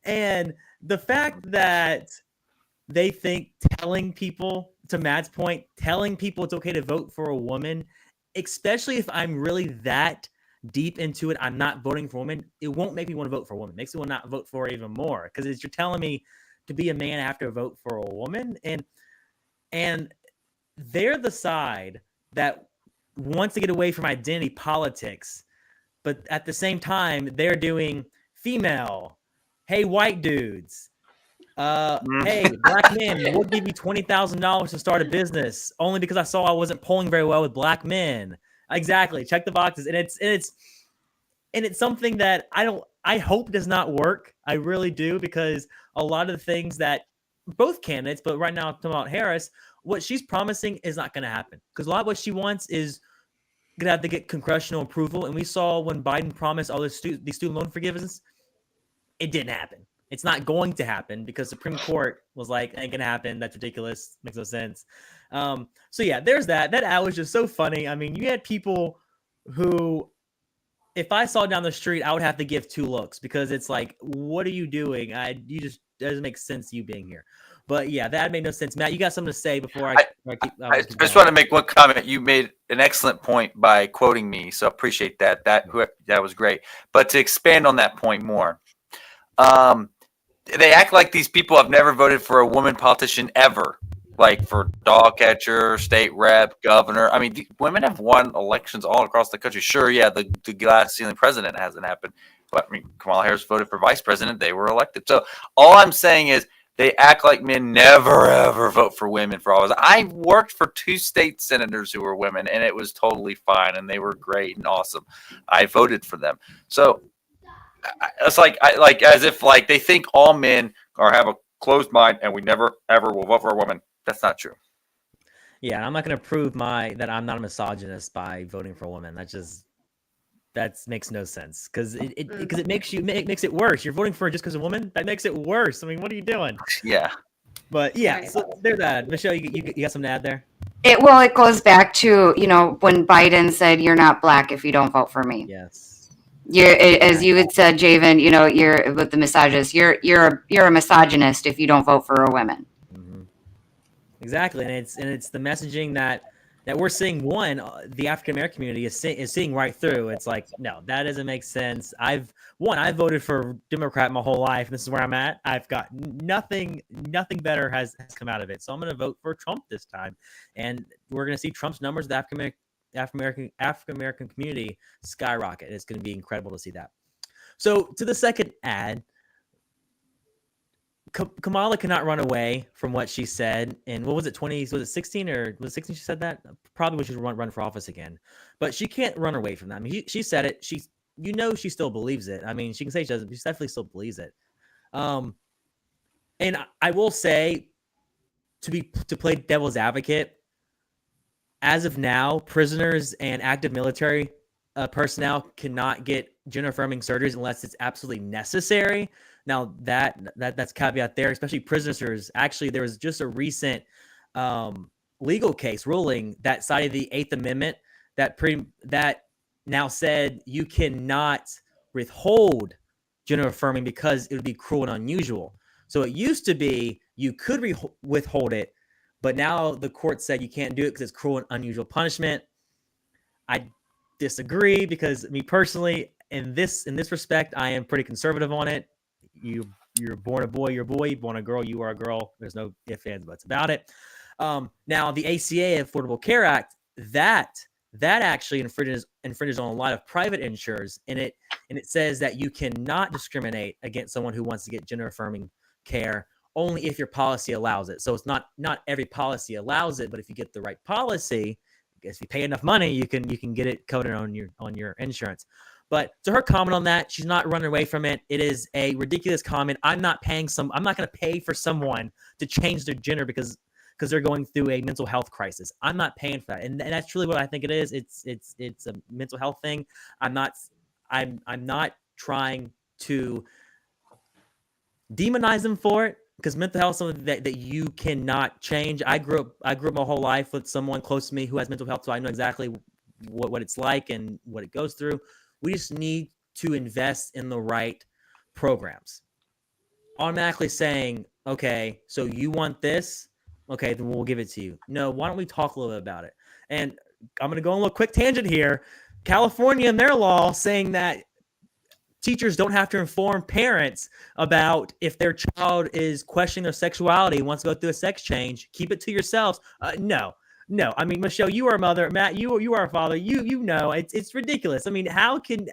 And the fact that they think telling people, to Matt's point, telling people it's okay to vote for a woman, especially if I'm really that deep into it, I'm not voting for a woman, it won't make me want to vote for a woman. It makes me want to not vote for her even more, because you're telling me to be a man, I have to vote for a woman. And they're the side that wants to get away from identity politics, but at the same time, they're doing female, hey, white dudes, hey, black men, we'll give you $20,000 to start a business only because I saw I wasn't polling very well with black men. Exactly. Check the boxes. And it's something that I hope does not work. I really do, because a lot of the things that both candidates, but right now I'm talking about Harris, what she's promising is not going to happen, because a lot of what she wants is going to have to get congressional approval. And we saw when Biden promised all these student loan forgiveness, it didn't happen. It's not going to happen because Supreme Court was like, ain't gonna happen. That's ridiculous. Makes no sense. So yeah, there's that. That ad was just so funny. I mean, you had people who, if I saw down the street, I would have to give 2 looks, because it's like, what are you doing? You just doesn't make sense you being here. But yeah, that made no sense. Matt, you got something to say before I just want to make one comment. You made an excellent point by quoting me, so I appreciate that. That was great. But to expand on that point more, they act like these people have never voted for a woman politician ever, like for dog catcher, state rep, governor. I mean, women have won elections all across the country. Sure, yeah, the glass ceiling president hasn't happened, but I mean, Kamala Harris voted for vice president. They were elected. So all I'm saying is they act like men never, ever vote for women for office. I worked for 2 state senators who were women, and it was totally fine, and they were great and awesome. I voted for them. So it's like as if like they think all men have a closed mind and we never ever will vote for a woman. That's not true. Yeah, I'm not going to prove that I'm not a misogynist by voting for a woman. That makes no sense, because it makes it worse. You're voting for her just because a woman. That makes it worse. I mean, what are you doing? Yeah. But yeah, so there's that. Michelle, you got something to add there? It goes back to, when Biden said, "You're not black if you don't vote for me." Yes. As you had said, Javen, you're with the misogynist. You're a misogynist if you don't vote for a woman. Mm-hmm. Exactly, and it's the messaging that we're seeing. The African American community is seeing right through. It's like, no, that doesn't make sense. I voted for Democrat my whole life, and this is where I'm at. I've got nothing better has come out of it, so I'm going to vote for Trump this time, and we're going to see Trump's numbers of the African American community skyrocket. It's going to be incredible to see that. So to the second ad, Kamala cannot run away from what she said. And what was it, 16 or was it 16 she said that? Probably she should run for office again. But she can't run away from that. I mean, she said it. She still believes it. I mean, she can say she doesn't, but she definitely still believes it. And I will say, to play devil's advocate, as of now, prisoners and active military personnel cannot get gender-affirming surgeries unless it's absolutely necessary. Now that's caveat there, especially prisoners. Actually, there was just a recent legal case ruling that cited the 8th Amendment that now said you cannot withhold gender-affirming because it would be cruel and unusual. So it used to be you could withhold it, but now the court said you can't do it because it's cruel and unusual punishment. I disagree, because me personally, in this respect, I am pretty conservative on it. You're born a boy, you're a boy. You're born a girl, you are a girl. There's no ifs, ands, buts about it. Now the ACA, Affordable Care Act, that actually infringes on a lot of private insurers, and it says that you cannot discriminate against someone who wants to get gender affirming care only if your policy allows it. So it's not every policy allows it, but if you get the right policy, if you pay enough money, you can get it covered on your insurance. But to her comment on that, she's not running away from it. It is a ridiculous comment. I'm not going to pay for someone to change their gender because they're going through a mental health crisis. I'm not paying for that. And that's really what I think it is. It's a mental health thing. I'm not trying to demonize them for it, because mental health is something that you cannot change. I grew up my whole life with someone close to me who has mental health, so I know exactly what it's like and what it goes through. We just need to invest in the right programs. Automatically saying, okay, so you want this? Okay, then we'll give it to you. No, why don't we talk a little bit about it? And I'm going to go on a little quick tangent here. California and their law saying that teachers don't have to inform parents about if their child is questioning their sexuality and wants to go through a sex change. Keep it to yourselves. No. I mean, Michelle, you are a mother. Matt, you are a father. You know it's ridiculous. I mean, how can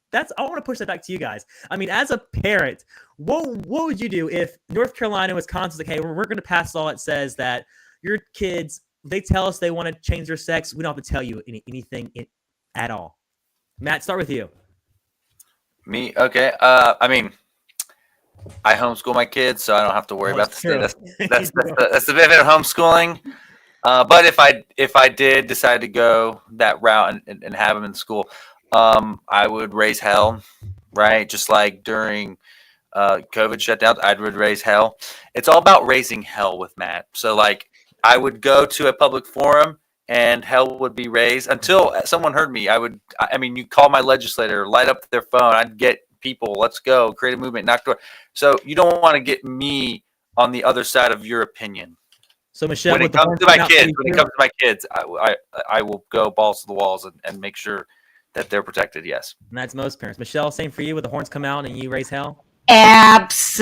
that's? I want to push that back to you guys. I mean, as a parent, what would you do if North Carolina, Wisconsin's like, hey, we're going to pass a law that says that your kids, they tell us they want to change their sex, we don't have to tell you anything at all. Matt, start with you. Me? Okay. I mean, I homeschool my kids, so I don't have to worry about the state. That's the benefit of homeschooling. But if I did decide to go that route and have them in school, I would raise hell, right? Just like during COVID shutdowns, I would raise hell. It's all about raising hell with Matt. So like I would go to a public forum and hell would be raised until someone heard me. I mean, you call my legislator, light up their phone. I'd get people, let's go, create a movement, knock door. So you don't want to get me on the other side of your opinion. So Michelle, when it comes to my kids, I will go balls to the walls and make sure that they're protected. Yes. And that's most parents. Michelle, same for you with the horns come out and you raise hell? Absolutely.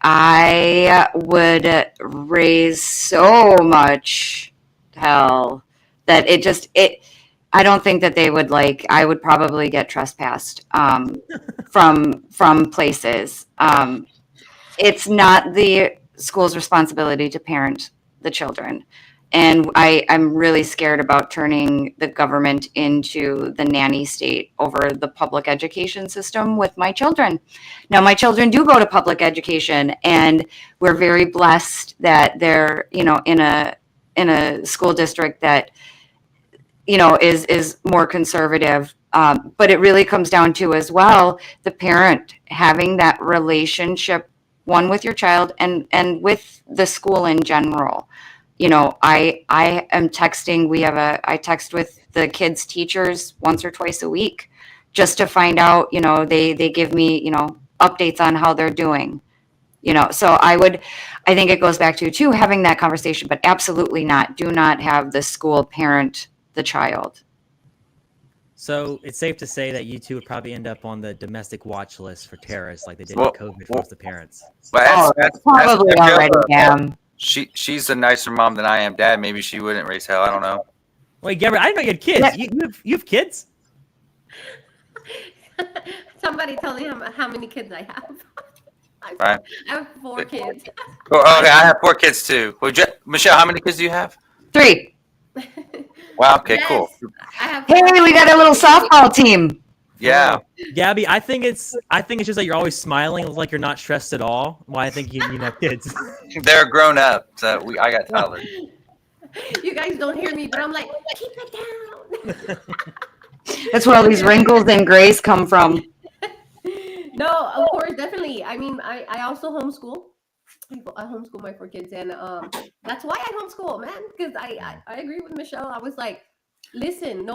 I would raise so much hell that I don't think that they would I would probably get trespassed from places. It's not the school's responsibility to parent the children. And I'm really scared about turning the government into the nanny state over the public education system with my children. Now, my children do go to public education, and we're very blessed that they're, in a school district that, is more conservative. But it really comes down to as well, the parent having that relationship, one with your child and with the school in general. I am texting. I text with the kids' teachers once or twice a week just to find out, they give me, updates on how they're doing, so I think it goes back to having that conversation, but absolutely not. Do not have the school parent the child. So it's safe to say that you two would probably end up on the domestic watch list for terrorists like they did with COVID for the parents. That's probably already, yeah. She's a nicer mom than I am. Dad, maybe she wouldn't raise hell. I don't know. Wait, Gabrielle, I didn't know you had kids. You have kids? Somebody tell me how many kids I have. Right. I have 4 kids. Oh, okay, I have 4 kids too. Well, Michelle, how many kids do you have? 3. Wow. Okay. Yes, cool. Hey, we got a little softball team. Yeah. Gabby, I think it's just like you're always smiling, like you're not stressed at all. Why I think you have kids. They're grown up, so I got toddlers. You guys don't hear me, but I'm like, keep it down. That's where all these wrinkles and grays come from. No, of course, definitely. I mean, I also homeschool. I homeschool my 4 kids, and that's why I homeschool, man. Because I agree with Michelle. I was like, listen,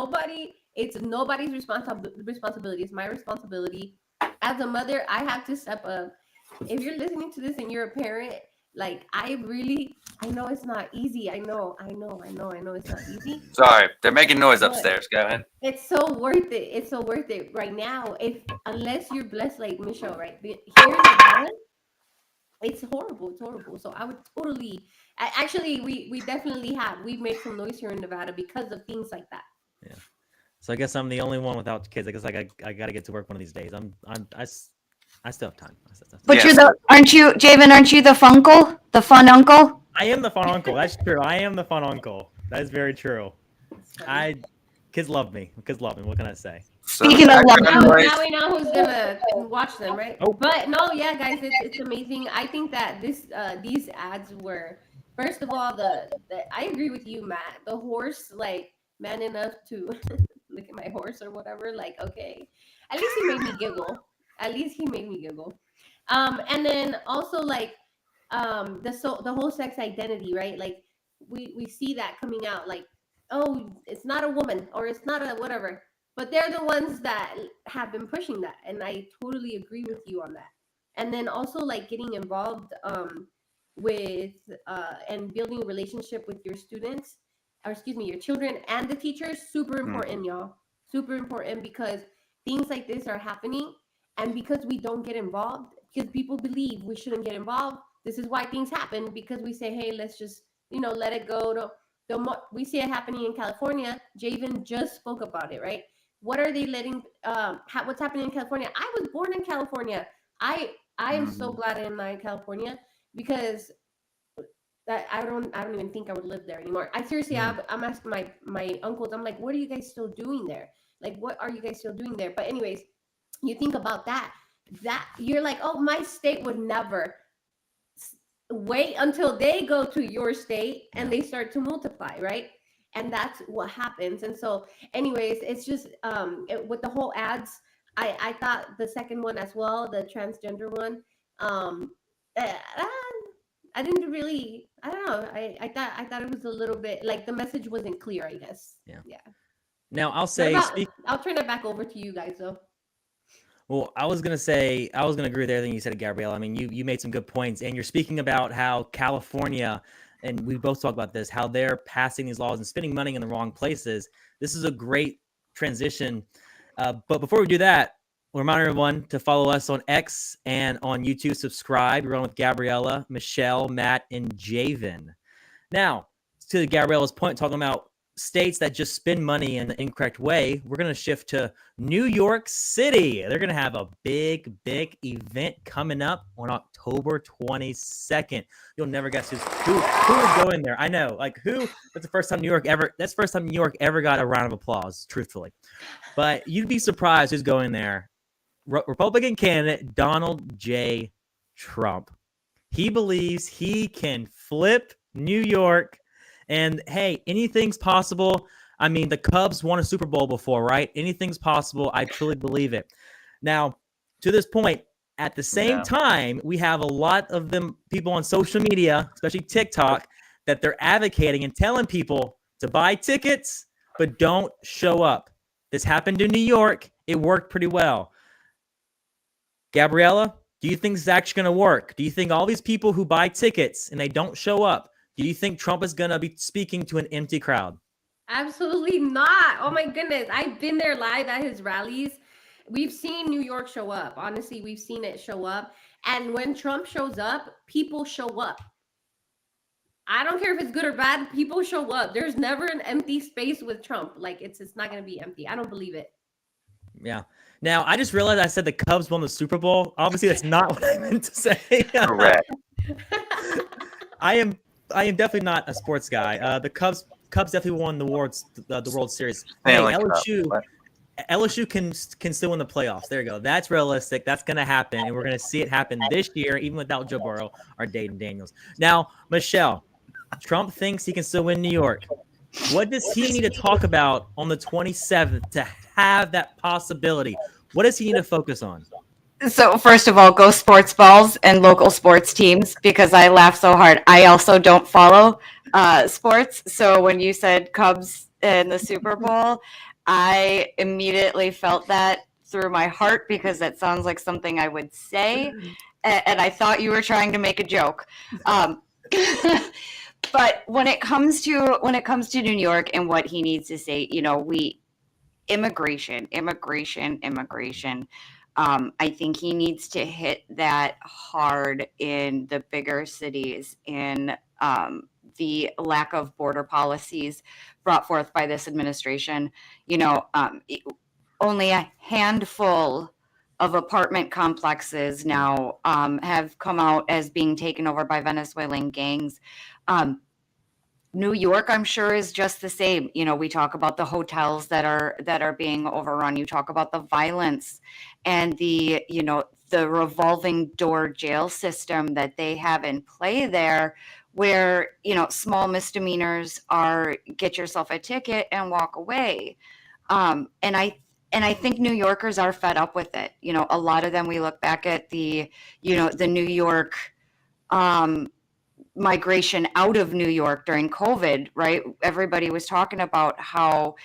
it's nobody's responsibility. It's my responsibility. As a mother, I have to step up. If you're listening to this and you're a parent, I know it's not easy. I know it's not easy. Sorry, they're making noise upstairs. Go ahead. It's so worth it. It's so worth it right now. Unless you're blessed like Michelle, right? Here in Nevada, it's horrible. It's horrible. So I would totally. Actually, we definitely have. We've made some noise here in Nevada because of things like that. Yeah. So I guess I'm the only one without kids. I guess I got to get to work one of these days. I still have time. But yes. Aren't you the funkle? The fun uncle? I am the fun uncle. That's true. I am the fun uncle. That is very true. Kids love me. Kids love me. What can I say? Speaking of love, now we know who's gonna watch them, right? Oh. But no, yeah, guys, it's amazing. I think that these ads were, first of all, I agree with you, Matt. The horse, man enough to look at my horse or whatever. Okay, at least he made me giggle. And then also the whole sex identity, right? We see that coming out. oh, it's not a woman or it's not a whatever. But they're the ones that have been pushing that, and I totally agree with you on that. And then also like getting involved with and building a relationship with your students, or excuse me, your children and the teachers, super important, y'all. Super important, because things like this are happening, and because we don't get involved, because people believe we shouldn't get involved. This is why things happen, because we say, hey, let's just, let it go. We see it happening in California. Javen just spoke about it, right? What are they letting? What's happening in California? I was born in California. I am so glad I'm not in California, because that I don't even think I would live there anymore. I seriously, I'm asking my uncles. I'm like, what are you guys still doing there? Like, what are you guys still doing there? But anyways, you think about that you're like, oh, my state would never wait until they go to your state and they start to multiply, right? And that's what happens. And so anyways, it's just with the whole ads, I thought the second one as well, the transgender one, I didn't really, I don't know, I thought it was a little bit like the message wasn't clear, I guess. Yeah. Now I'll say, I'll turn it back over to you guys though. Well, I was going to agree with everything you said, Gabrielle. I mean, you made some good points, and you're speaking about how California, and we both talk about this, how they're passing these laws and spending money in the wrong places. This is a great transition. But before we do that, we'll remind everyone to follow us on X and on YouTube. Subscribe. We're on with Gabriella, Michelle, Matt, and Javen. Now, to Gabriella's point, talking about states that just spend money in the incorrect way, we're going to shift to New York City. They're going to have a big event coming up on October 22nd. You'll never guess who is going there. I know, like who? That's the first time New York ever got a round of applause, truthfully. But you'd be surprised who's going there. Republican candidate Donald J. Trump. He believes he can flip New York. And hey, anything's possible. I mean, the Cubs won a Super Bowl before, right? Anything's possible. I truly believe it. Now, to this point, at the same time, we have a lot of them people on social media, especially TikTok, that they're advocating and telling people to buy tickets, but don't show up. This happened in New York. It worked pretty well. Gabriella, do you think this is actually going to work? Do you think all these people who buy tickets and they don't show up, do you think Trump is going to be speaking to an empty crowd? Absolutely not. Oh my goodness. I've been there live at his rallies. We've seen New York show up. Honestly, we've seen it show up. And when Trump shows up, people show up. I don't care if it's good or bad. People show up. There's never an empty space with Trump. Like it's not going to be empty. I don't believe it. Yeah. Now, I just realized I said the Cubs won the Super Bowl. Obviously, that's not what I meant to say. Correct. I am definitely not a sports guy. The Cubs definitely won the World Series. Hey, LSU can still win the playoffs. There you go. That's realistic. That's going to happen, and we're going to see it happen this year, even without Joe Burrow or Dayton Daniels. Now, Michelle, Trump thinks he can still win New York. What does he need to talk about on the 27th to have that possibility? What does he need to focus on? So first of all, go sports balls and local sports teams, because I laugh so hard. I also don't follow sports. So when you said Cubs in the Super Bowl, I immediately felt that through my heart, because that sounds like something I would say. And I thought you were trying to make a joke. But when it comes to New York and what he needs to say, immigration. I think he needs to hit that hard in the bigger cities, in the lack of border policies brought forth by this administration. Only a handful of apartment complexes now have come out as being taken over by Venezuelan gangs. New York, I'm sure, is just the same. We talk about the hotels that are being overrun. You talk about the violence and the revolving door jail system that they have in play there, where, small misdemeanors are get yourself a ticket and walk away. And I think New Yorkers are fed up with it. A lot of them, we look back at the New York migration out of New York during COVID, right? Everybody was talking about how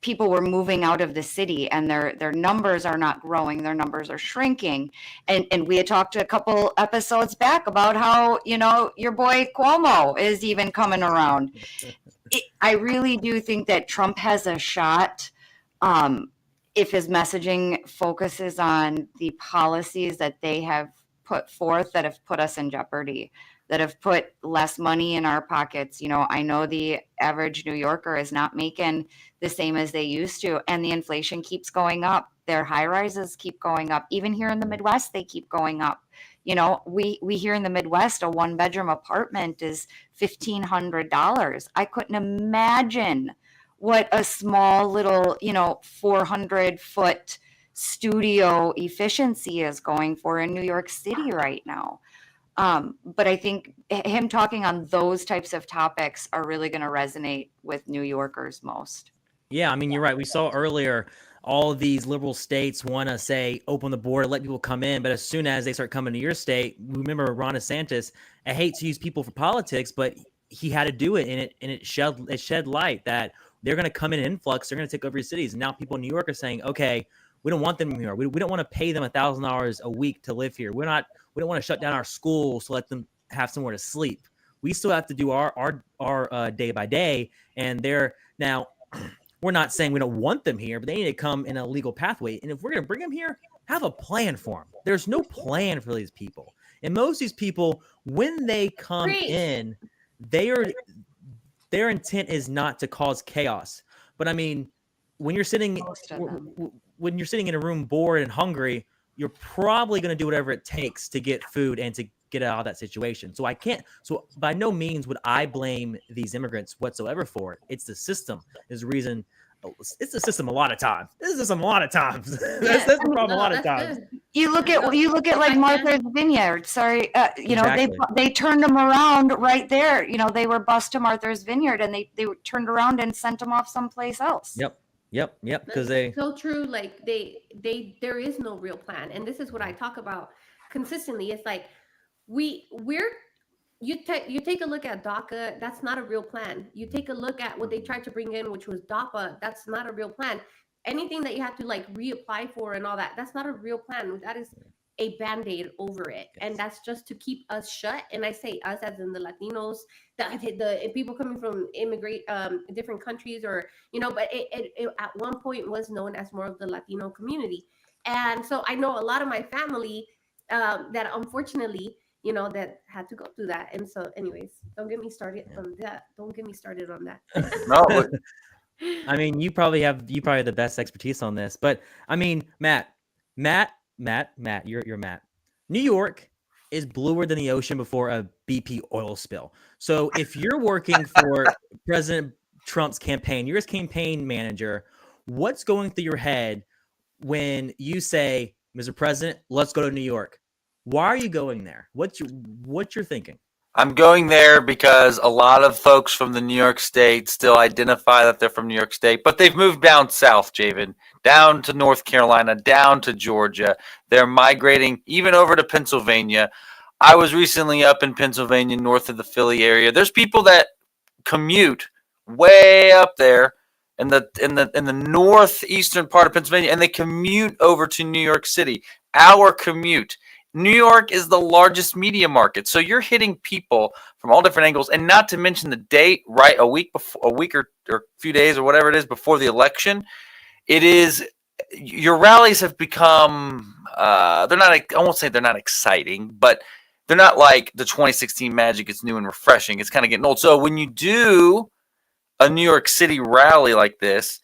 people were moving out of the city and their numbers are not growing, their numbers are shrinking. And we had talked a couple episodes back about how, your boy Cuomo is even coming around. I really do think that Trump has a shot if his messaging focuses on the policies that they have put forth that have put us in jeopardy, that have put less money in our pockets. I know the average New Yorker is not making the same as they used to, and the inflation keeps going up. Their high rises keep going up. Even here in the Midwest, they keep going up. We here in the Midwest, a 1-bedroom apartment is $1,500. I couldn't imagine what a small little, 400-foot studio efficiency is going for in New York City right now. But I think him talking on those types of topics are really going to resonate with New Yorkers most. Yeah, I mean, you're right. We saw earlier all of these liberal states want to say open the border, let people come in. But as soon as they start coming to your state, remember Ron DeSantis, I hate to use people for politics, but he had to do it. And it shed light that they're going to come in influx. They're going to take over your cities. And now people in New York are saying, okay, we don't want them here. We don't want to pay them $1,000 a week to live here. We don't want to shut down our schools to let them have somewhere to sleep. We still have to do our day by day. And we're not saying we don't want them here, but they need to come in a legal pathway. And if we're going to bring them here, have a plan for them. There's no plan for these people. And most of these people, when they come in, their intent is not to cause chaos. But I mean, when you're sitting in a room bored and hungry, you're probably going to do whatever it takes to get food and to get out of that situation. So by no means would I blame these immigrants whatsoever for it. It's the system is the reason. It's the system a lot of times. This is a lot of times. That's the problem a lot of times. You look at like Martha's Vineyard. Sorry, Exactly. they turned them around right there. They were bused to Martha's Vineyard, and they turned around and sent them off someplace else. Yep. Because so true. Like there is no real plan, and this is what I talk about consistently. It's like you take a look at DACA. That's not a real plan. You take a look at what they tried to bring in, which was DAPA. That's not a real plan. Anything that you have to like reapply for and all that, that's not a real plan. That is a Band-Aid over it. And that's just to keep us shut. And I say us as in the Latinos, the people coming from different countries, or, but it at one point was known as more of the Latino community. And so I know a lot of my family that unfortunately, that had to go through that. And so anyways, don't get me started on that. No, but I mean, you probably have the best expertise on this, but I mean, Matt, you're Matt. New York is bluer than the ocean before a BP oil spill. So if you're working for President Trump's campaign, you're his campaign manager, what's going through your head when you say, Mr. President, let's go to New York? Why are you going there? What's your thinking? I'm going there because a lot of folks from the New York State still identify that they're from New York State, but they've moved down south, Javen, down to North Carolina, down to Georgia. They're migrating even over to Pennsylvania. I was recently up in Pennsylvania, north of the Philly area. There's people that commute way up there in the northeastern part of Pennsylvania, and they commute over to New York City. Our commute. New York is the largest media market, so you're hitting people from all different angles, and not to mention the date, right? A week or a few days or whatever it is before the election. It is your rallies have become they're not. I won't say they're not exciting, but they're not like the 2016 Magic. It's new and refreshing. It's kind of getting old. So when you do a New York City rally like this,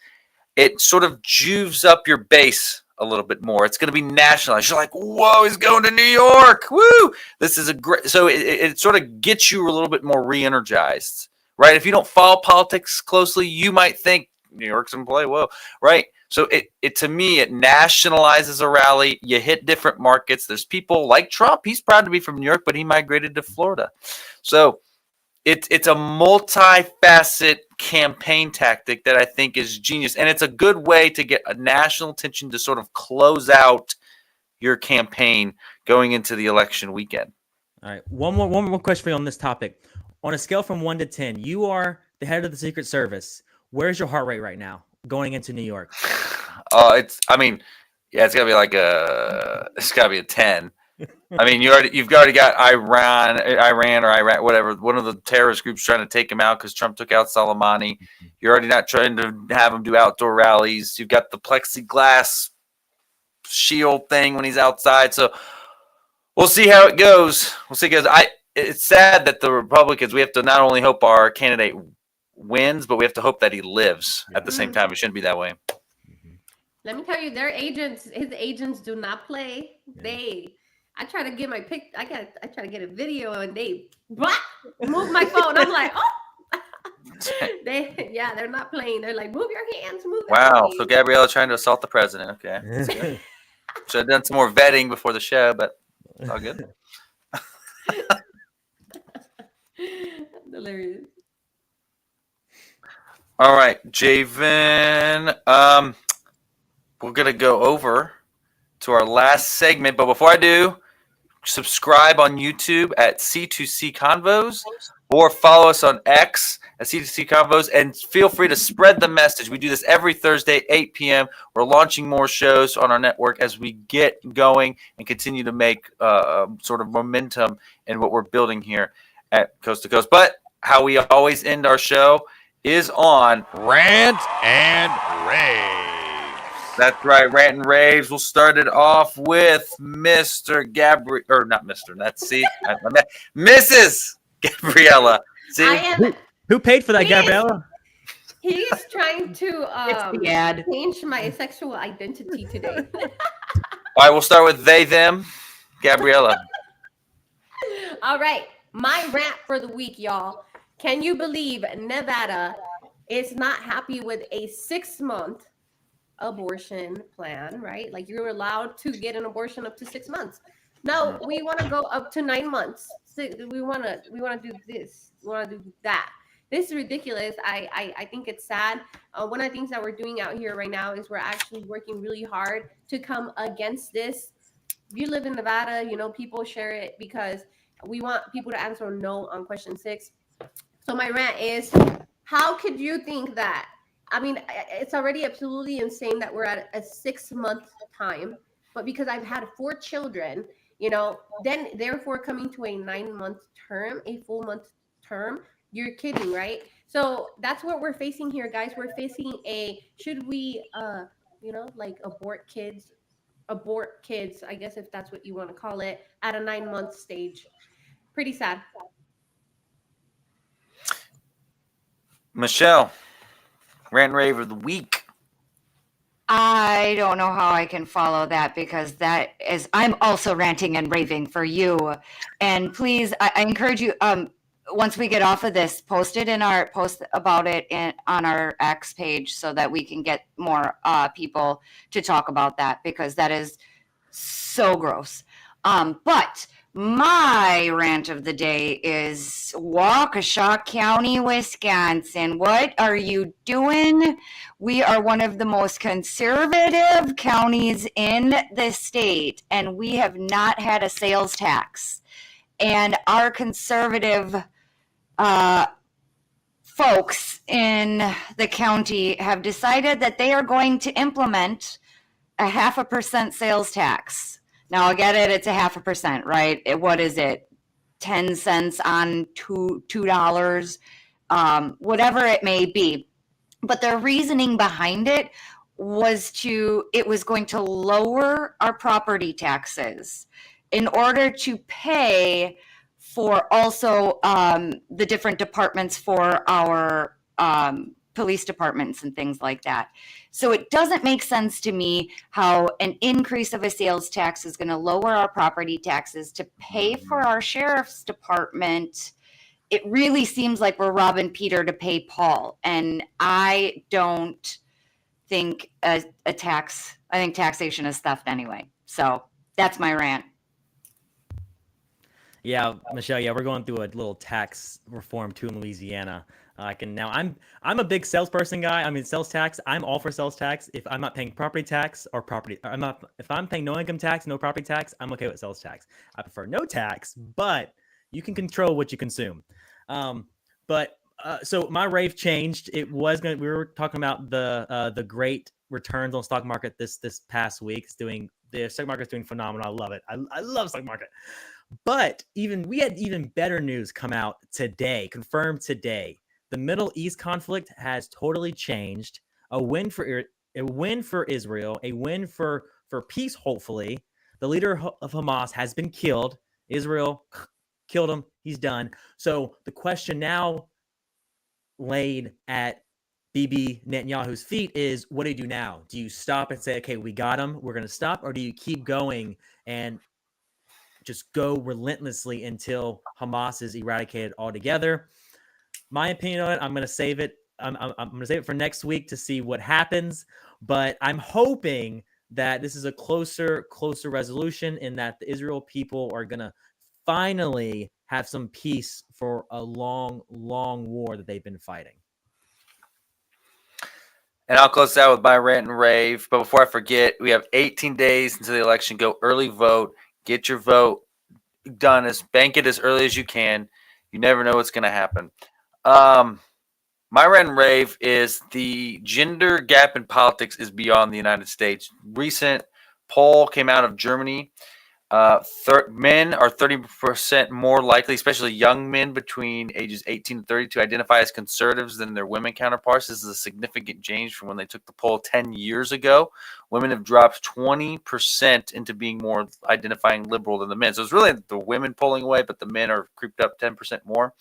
it sort of juices up your base a little bit more. It's going to be nationalized. You're like, whoa, he's going to New York. Woo! This is a great. So it sort of gets you a little bit more re-energized, right? If you don't follow politics closely, you might think New York's in play. Whoa, right? So it to me, it nationalizes a rally. You hit different markets. There's people like Trump. He's proud to be from New York, but he migrated to Florida. So it's a multifaceted campaign tactic that I think is genius. And it's a good way to get a national attention to sort of close out your campaign going into the election weekend. All right. One more question for you on this topic. On a scale from 1 to 10, you are the head of the Secret Service. Where's your heart rate right now going into New York? It's gotta be like it's gotta be a 10. I mean, you've already got Iran or Iraq, whatever, one of the terrorist groups trying to take him out because Trump took out Soleimani. You're already not trying to have him do outdoor rallies. You've got the plexiglass shield thing when he's outside. So we'll see how it goes. It's sad that the Republicans, we have to not only hope our candidate wins, but we have to hope that he lives at the same time. It shouldn't be that way. Let me tell you, his agents do not play. I try to get my pic. I try to get a video and they move my phone. I'm like, oh, they're not playing. They're like, move your hands, move. Wow. So Gabriella trying to assault the president. Okay. Should have done some more vetting before the show, but it's all good. Hilarious. All right, Javen. We're gonna go over to our last segment, but before I do, subscribe on YouTube at C2C Convos or follow us on X at C2C Convos, and feel free to spread the message. We do this every Thursday, 8 p.m. We're launching more shows on our network as we get going and continue to make sort of momentum in what we're building here at Coast to Coast. But how we always end our show is on Rant and Rave. That's right, Rant and Raves. We'll start it off with Mr. Gabriel, or not Mr. That's Mrs. Gabriella. See, who paid for that, Gabriella? He's trying to change my sexual identity today. All right, we'll start with they, them. Gabriella. All right, my rant for the week, y'all. Can you believe Nevada is not happy with a 6-month abortion plan, right? Like you're allowed to get an abortion up to 6 months. No, we want to go up to 9 months. So we want to do this. We want to do that. This is ridiculous. I think it's sad. One of the things that we're doing out here right now is we're actually working really hard to come against this. If you live in Nevada, people share it because we want people to answer no on question 6. So my rant is, how could you think that? I mean, it's already absolutely insane that we're at a 6-month time, but because I've had 4 children, then therefore coming to a 9-month term, a full month term, you're kidding, right? So that's what we're facing here, guys. We're facing should we, abort kids, I guess if that's what you want to call it, at a 9-month stage. Pretty sad. Michelle, Rant and Rave of the week. I don't know how I can follow that because I'm also ranting and raving for you. And please, I encourage you, once we get off of this, post about it on our X page so that we can get more people to talk about that, because that is so gross. But my rant of the day is Waukesha County, Wisconsin. What are you doing? We are one of the most conservative counties in the state, and we have not had a sales tax. And our conservative folks in the county have decided that they are going to implement a 0.5% sales tax. Now, I get it, it's a 0.5%, right? What is it? 10 cents on $2, whatever it may be. But the reasoning behind it was going to lower our property taxes in order to pay for also the different departments for our police departments and things like that. So it doesn't make sense to me how an increase of a sales tax is going to lower our property taxes to pay for our sheriff's department. It really seems like we're robbing Peter to pay Paul. And I don't think I think taxation is theft anyway. So that's my rant. Yeah, Michelle. Yeah, we're going through a little tax reform too in Louisiana. I'm a big salesperson guy. I mean, sales tax. I'm all for sales tax. If I'm not paying property tax or if I'm paying no income tax, no property tax, I'm okay with sales tax. I prefer no tax, but you can control what you consume. So my rave changed. It was we were talking about the great returns on stock market this past week. The stock market's doing phenomenal. I love it. I love stock market. But we had even better news come out today, confirmed today. The Middle East conflict has totally changed. A win for Israel, a win for peace, hopefully. The leader of Hamas has been killed. Israel killed him. He's done. So the question now laid at Bibi Netanyahu's feet is, what do you do now? Do you stop and say, okay, we got him, we're going to stop? Or do you keep going and just go relentlessly until Hamas is eradicated altogether? My opinion on it, I'm going to save it. I'm going to save it for next week to see what happens. But I'm hoping that this is a closer resolution, and that the Israel people are going to finally have some peace for a long, long war that they've been fighting. And I'll close out with my rant and rave. But before I forget, we have 18 days until the election. Go early vote. Get your vote done. Bank it as early as you can. You never know what's going to happen. My rant and rave is the gender gap in politics is beyond the United States. Recent poll came out of Germany. Men are 30% more likely, especially young men between ages 18 and 30, to identify as conservatives than their women counterparts. This is a significant change from when they took the poll 10 years ago. Women have dropped 20% into being more identifying liberal than the men. So it's really the women pulling away, but the men are creeped up 10% more.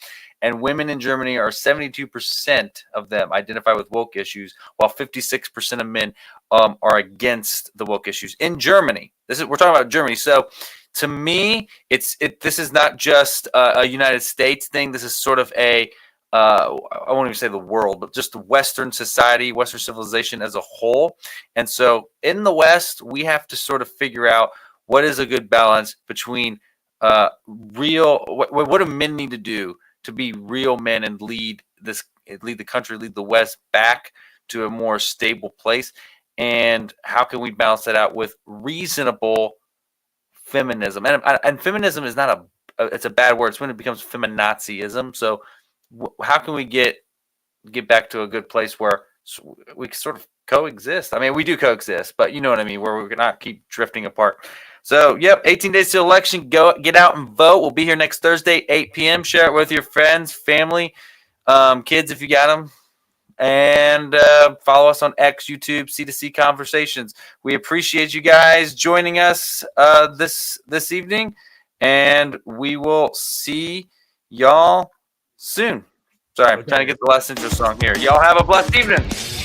And women in Germany are 72% of them identify with woke issues, while 56% of men are against the woke issues in Germany. We're talking about Germany. So to me, this is not just a United States thing. This is sort of I won't even say the world, but just the Western society, Western civilization as a whole. And so in the West, we have to sort of figure out what is a good balance between what do men need to do to be real men and lead the country, lead the West back to a more stable place. And how can we balance that out with reasonable feminism? And feminism is not it's a bad word. It's when it becomes feminazism. So how can we get back to a good place where we sort of coexist? I mean, we do coexist, but you know what I mean, where we're not keep drifting apart. So, 18 days to election. Go get out and vote. We'll be here next Thursday, 8 p.m. Share it with your friends, family, kids if you got them. And follow us on X, YouTube, C2C Conversations. We appreciate you guys joining us this evening, and we will see y'all soon. Sorry, I'm trying to get the last intro song here. Y'all have a blessed evening.